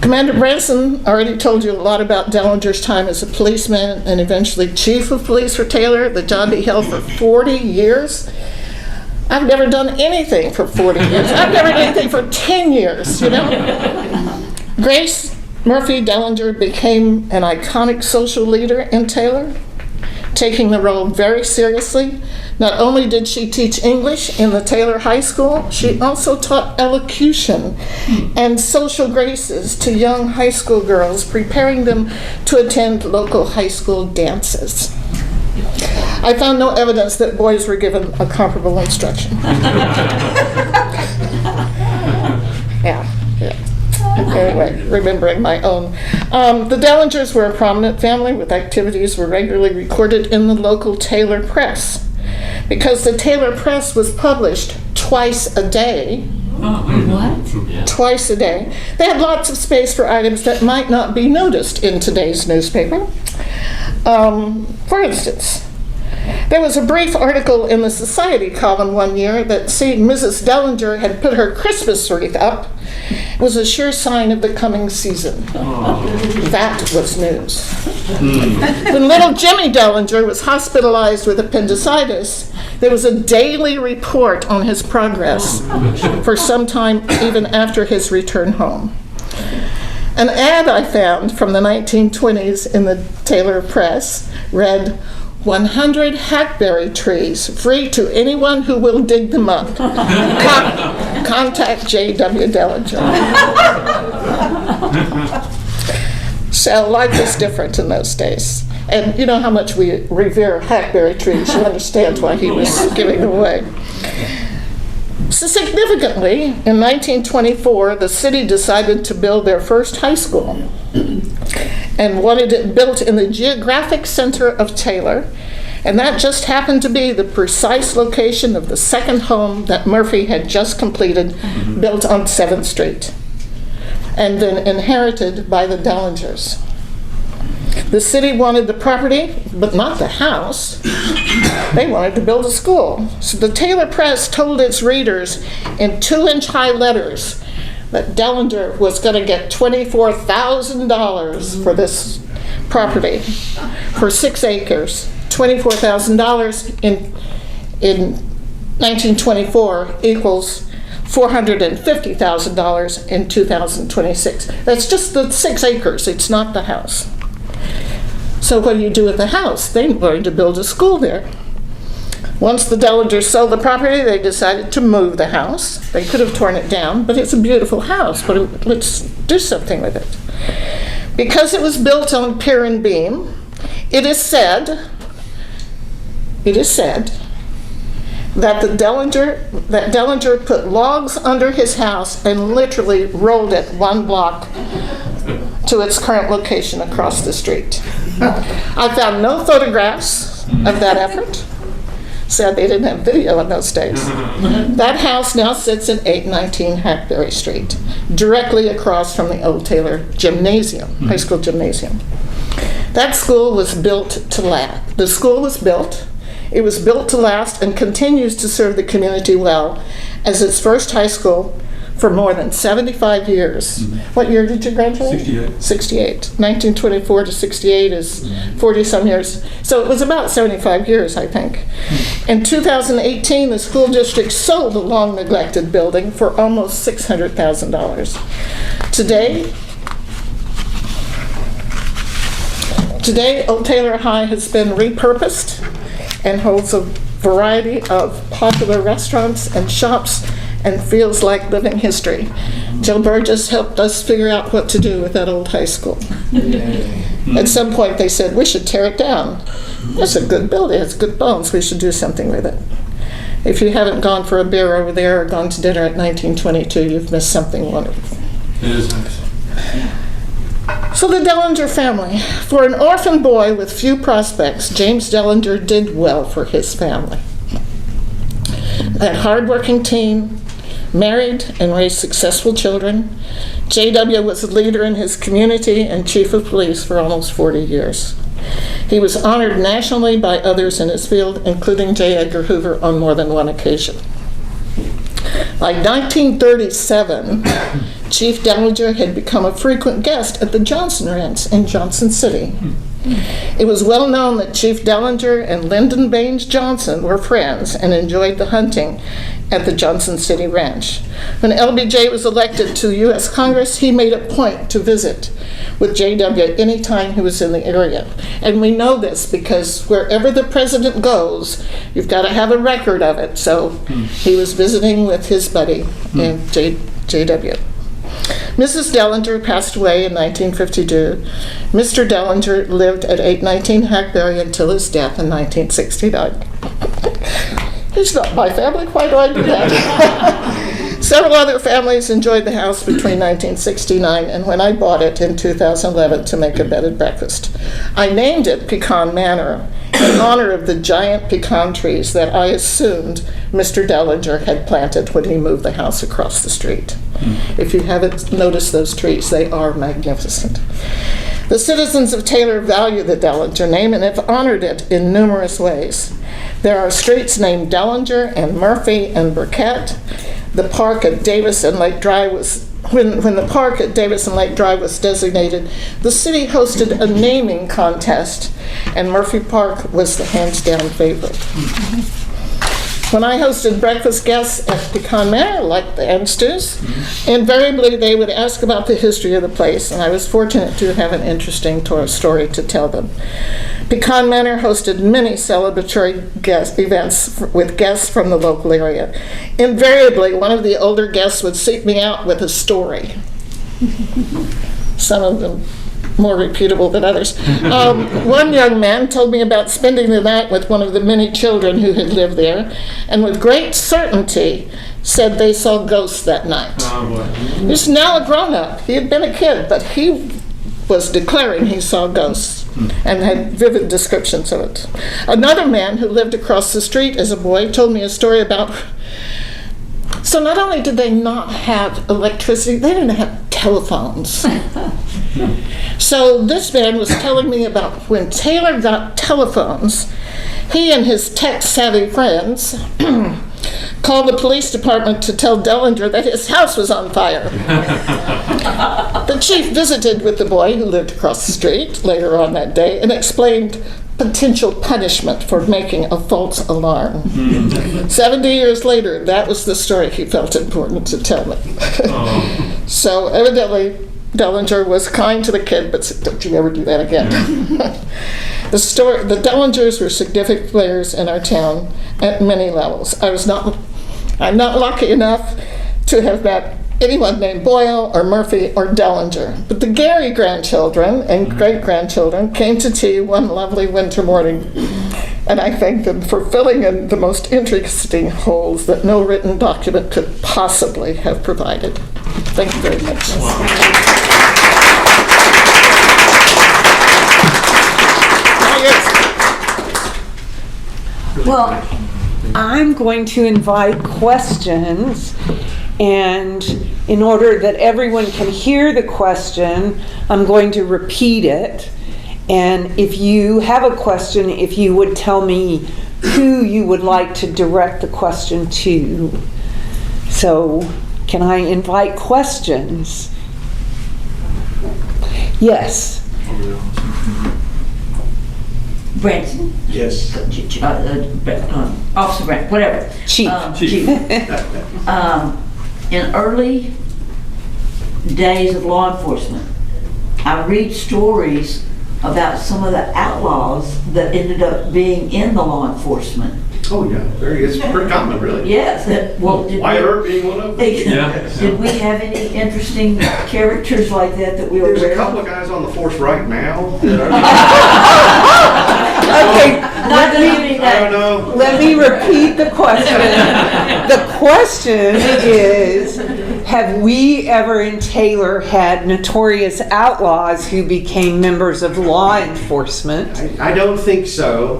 Commander Branson already told you a lot about Dellinger's time as a policeman and eventually chief of police for Taylor, the job he held for 40 years. I've never done anything for 40 years. I've never done anything for 10 years, you know? Grace Murphy Dellinger became an iconic social leader in Taylor, taking the role very seriously. Not only did she teach English in the Taylor High School, she also taught elocution and social graces to young high school girls, preparing them to attend local high school dances. I found no evidence that boys were given a comparable instruction. Yeah. Anyway, remembering my own. The Dellingers were a prominent family with activities were regularly recorded in the local Taylor Press. Because the Taylor Press was published twice a day. What? Twice a day. They had lots of space for items that might not be noticed in today's newspaper. For instance, there was a brief article in the Society column one year that seeing Mrs. Dellinger had put her Christmas wreath up was a sure sign of the coming season. That was news. When little Jimmy Dellinger was hospitalized with appendicitis, there was a daily report on his progress for some time even after his return home. An ad I found from the 1920s in the Taylor Press read, 100 hackberry trees, free to anyone who will dig them up. Contact J.W. Dellinger. So life was different in those days. And you know how much we revere hackberry trees. You understand why he was giving them away. So significantly, in 1924, the city decided to build their first high school and wanted it built in the geographic center of Taylor And that just happened to be the precise location of the second home that Murphy had just completed, built on 7th Street, and then inherited by the Dellingers. The city wanted the property, but not the house. They wanted to build a school. So the Taylor Press told its readers in 2-inch high letters that Dellinger was going to get $24,000 for this property, for 6 acres. $24,000 in 1924 equals $450,000 in 2026. That's just the 6 acres, it's not the house. So what do you do with the house? They wanted to build a school there. Once the Dellingers sold the property, they decided to move the house. They could have torn it down, but it's a beautiful house. But let's do something with it. Because it was built on pier and beam, it is said that Dellinger put logs under his house and literally rolled it 1 block to its current location across the street. I found no photographs of that effort. Sad they didn't have video in those days. That house now sits at 819 Hackberry Street, directly across from the old Taylor Gymnasium, high school gymnasium. That school was built to last. The school was built. It was built to last and continues to serve the community well as its first high school for more than 75 years. What year did you graduate? 68. 68. 1924 to 68 is 40-some years. So it was about 75 years, I think. In 2018, the school district sold a long-neglected building for almost $600,000. Today, Old Taylor High has been repurposed and holds a variety of popular restaurants and shops and feels like living history. Joe Burgess helped us figure out what to do with that old high school. At some point they said, we should tear it down. It's a good building, it's good bones, we should do something with it. If you haven't gone for a beer over there or gone to dinner at 1922, you've missed something wonderful. It is nice. So the Dellinger family. For an orphan boy with few prospects, James Dellinger did well for his family. That hardworking teen, married and raised successful children. J.W. was a leader in his community and chief of police for almost 40 years. He was honored nationally by others in his field, including J. Edgar Hoover on more than one occasion. By 1937, Chief Dellinger had become a frequent guest at the Johnson Ranch in Johnson City. It was well known that Chief Dellinger and Lyndon Baines Johnson were friends and enjoyed the hunting at the Johnson City Ranch. When LBJ was elected to the U.S. Congress, he made a point to visit with J.W. anytime he was in the area. And we know this because wherever the president goes, you've got to have a record of it. So he was visiting with his buddy, J.W. Mrs. Dellinger passed away in 1952. Mr. Dellinger lived at 819 Hackberry until his death in 1969. He's not my family, why do I do that? Several other families enjoyed the house between 1969 and when I bought it in 2011 to make a bed and breakfast. I named it Pecan Manor in honor of the giant pecan trees that I assumed Mr. Dellinger had planted when he moved the house across the street. If you haven't noticed those trees, they are magnificent. The citizens of Taylor value the Dellinger name and have honored it in numerous ways. There are streets named Dellinger and Murphy and Burkett. The park at Davis and Lake Drive was, when the park at Davis and Lake Drive was designated, the city hosted a naming contest, and Murphy Park was the hands-down favorite. When I hosted breakfast guests at Pecan Manor, like the Aanstoos, invariably they would ask about the history of the place, and I was fortunate to have an interesting story to tell them. Pecan Manor hosted many celebratory events with guests from the local area. Invariably, one of the older guests would seek me out with a story. Some of them more reputable than others. One young man told me about spending the night with one of the many children who had lived there, and with great certainty said they saw ghosts that night. He's now a grown-up. He had been a kid, but he was declaring he saw ghosts. and had vivid descriptions of it. Another man who lived across the street as a boy told me a story about. So not only did they not have electricity, they didn't have telephones. So this man was telling me about when Taylor got telephones, he and his tech-savvy friends called the police department to tell Dellinger that his house was on fire. The chief visited with the boy who lived across the street later on that day and explained potential punishment for making a false alarm. 70 years later, that was the story he felt important to tell me. So evidently, Dellinger was kind to the kid, but said, don't you ever do that again. The Dellingers were significant players in our town at many levels. I'm not lucky enough to have met anyone named Boyle or Murphy or Dellinger. But the Gary grandchildren and great-grandchildren came to tea one lovely winter morning, and I thank them for filling in the most interesting holes that no written document could possibly have provided. Thank you very much. Well, I'm going to invite questions, and in order that everyone can hear the question, I'm going to repeat it. And if you have a question, if you would tell me who you would like to direct the question to. So, can I invite questions? Yes. Branson. Yes. Officer Branson, whatever. Chief. Chief. In early days of law enforcement, I read stories about some of the outlaws that ended up being in the law enforcement. Oh, yeah, it's pretty common, really. Yes. Well, did Wyatt Earp being one of them. Did we have any interesting characters like that we were There's a aware couple of? of guys on the force right now. Okay, Not that many I don't know. let me repeat the question. The question is, have we ever in Taylor had notorious outlaws who became members of law enforcement? I don't think so.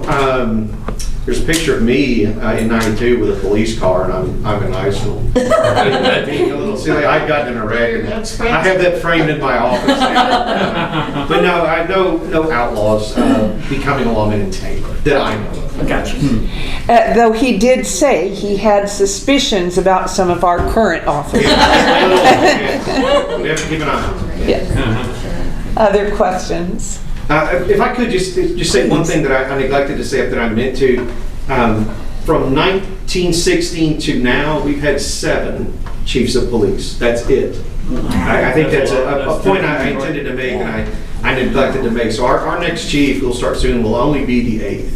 There's a picture of me in '92 with a police car, and I'm in high school. Being a little silly, I got in a wreck, and I have that framed in my office now. But no, I know no outlaws becoming a lawman in Taylor that I know of. Gotcha. Though he did say he had suspicions about some of our current officers. We have to keep an eye on them. Yes. Other questions? If I could just say one thing that I neglected to say that I meant to. From 1916 to now, we've had 7 chiefs of police. That's it. I think that's a point I intended to make and I neglected to make. So our next chief, who'll start soon, will only be the 8th.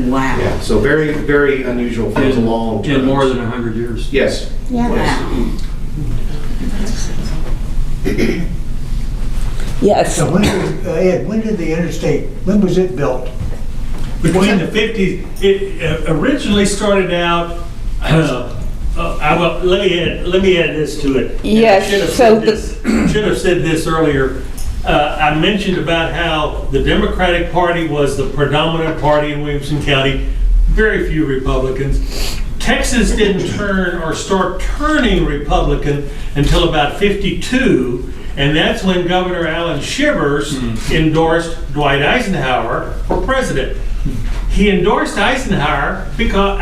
Wow. Yeah, so very, very unusual for the long term. In more than 100 years. Yes. Yeah. Yes. So Ed, when did the interstate, when was it built? Between the 50s, it originally started out, let me add this to it. And Yes, I should have said this earlier. I mentioned about how the Democratic Party was the predominant party in Williamson County, very few Republicans. Texas didn't turn or start turning Republican until about 52. And that's when Governor Alan Shivers endorsed Dwight Eisenhower for president. He endorsed Eisenhower because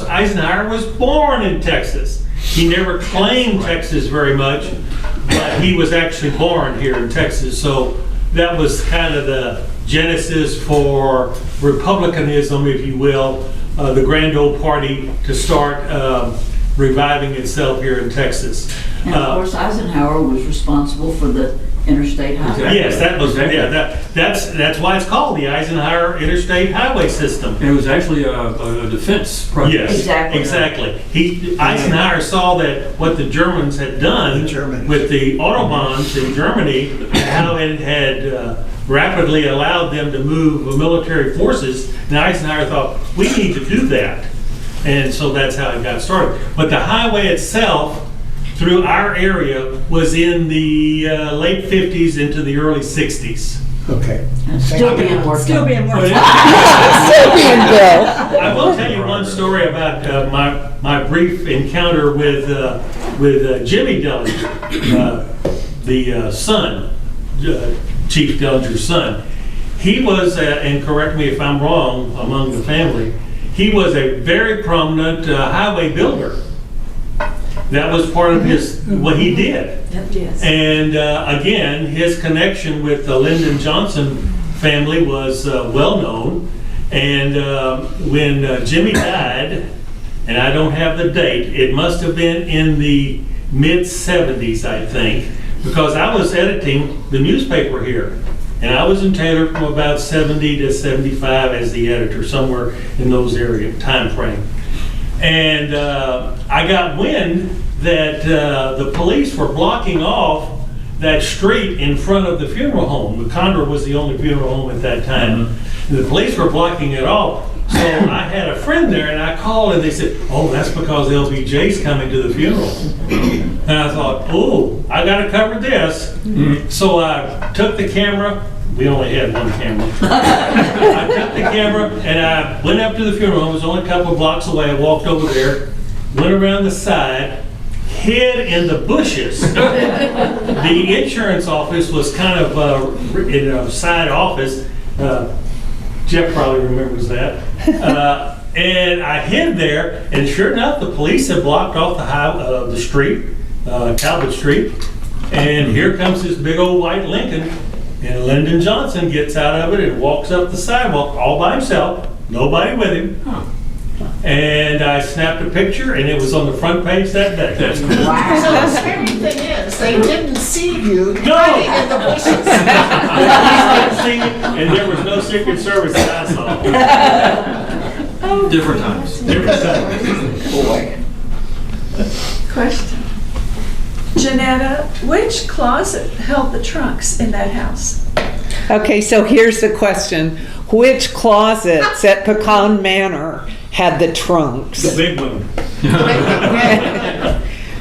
Eisenhower was born in Texas. He never claimed Texas very much, but he was actually born here in Texas. So that was kind of the genesis for Republicanism, if you will, the grand old party to start reviving itself here in Texas. And of course, Eisenhower was responsible for the interstate highway. Yes, that was that's why it's called the Eisenhower Interstate Highway System. And it was actually a defense project. Yes, Exactly. Eisenhower saw that what the Germans had done with the Autobahns in Germany, and how it had rapidly allowed them to move military forces. And Eisenhower thought, we need to do that. And so that's how it got started. But the highway itself, through our area, was in the late 50s into the early 60s. Okay. Still being worked on. Still being worked But on. Still being built. I will tell you one story about my brief encounter with Jimmy Dellinger, the son, Chief Dellinger's son. He was, and correct me if I'm wrong, among the family, he was a very prominent highway builder. That was part of what he did. Yes. And again, his connection with the Lyndon Johnson family was well known. And when Jimmy died, and I don't have the date, it must have been in the mid-70s, I think, because I was editing the newspaper here. And I was in Taylor from about 70 to 75 as the editor, somewhere in those area time frame. And I got wind that the police were blocking off that street in front of the funeral home. The Condor was the only funeral home at that time. And the police were blocking it off. So I had a friend there, and I called, and they said, "Oh, that's because LBJ's coming to the funeral." And I thought, "Oh, I got to cover this." So I took the camera. We only had one camera. I took the camera, and I went up to the funeral home. It was only a couple of blocks away. I walked over there, went around the side, hid in the bushes. The insurance office was kind of in a side office. Jeff probably remembers that. And I hid there, and sure enough, the police had blocked off the street, Talbot Street. And here comes this big old white Lincoln, and Lyndon Johnson gets out of it and walks up the sidewalk all by himself, nobody with him. And I snapped a picture, and it was on the front page that day. That's cool. So the scary thing is, they didn't see you No. hiding in the bushes. And there was no Secret Service that I saw. Different times. Different times. Question. Janetta, which closet held the trunks in that house? Okay, so here's the question. Which closets at Pecan Manor had the trunks? The big one.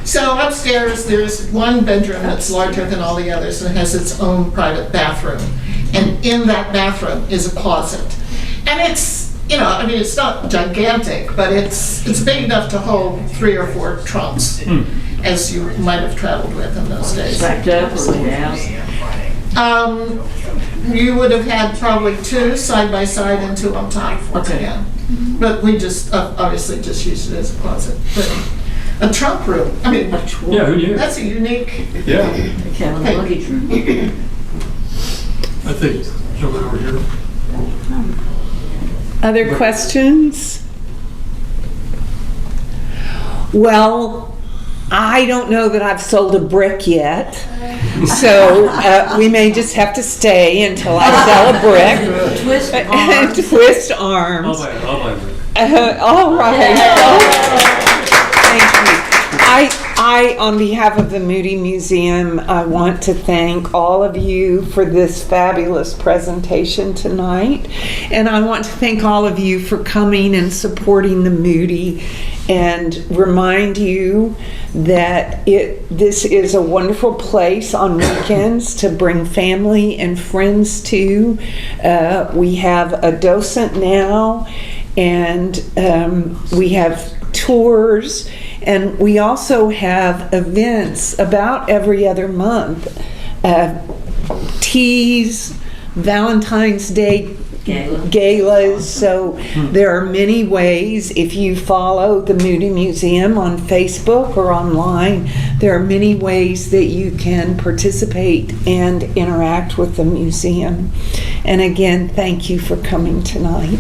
So upstairs, there's one bedroom that's larger than all the others and has its own private bathroom. And in that bathroom is a closet. And it's, I mean, it's not gigantic, but it's big enough to hold 3 or 4 trunks, as you might have traveled with in those days. Definitely, yeah. You would have had probably 2 side by side and 2 on top once Okay. again. But we just obviously just used it as a closet. But a trunk room, I mean, Yeah, who knew? that's a unique. Yeah. Kevin, the luggage room. I think somebody over here. Other questions? Well, I don't know that I've sold a brick yet, so we may just have to stay until I sell a brick. Twist arms. Twist arms. I'll buy a brick. All right. Thank you. I, on behalf of the Moody Museum, I want to thank all of you for this fabulous presentation tonight. And I want to thank all of you for coming and supporting the Moody, and remind you that this is a wonderful place on weekends to bring family and friends to. We have a docent now, and we have tours, and we also have events about every other month. Teas, Valentine's Day galas. So there are many ways. If you follow the Moody Museum on Facebook or online, there are many ways that you can participate and interact with the museum. And again, thank you for coming tonight.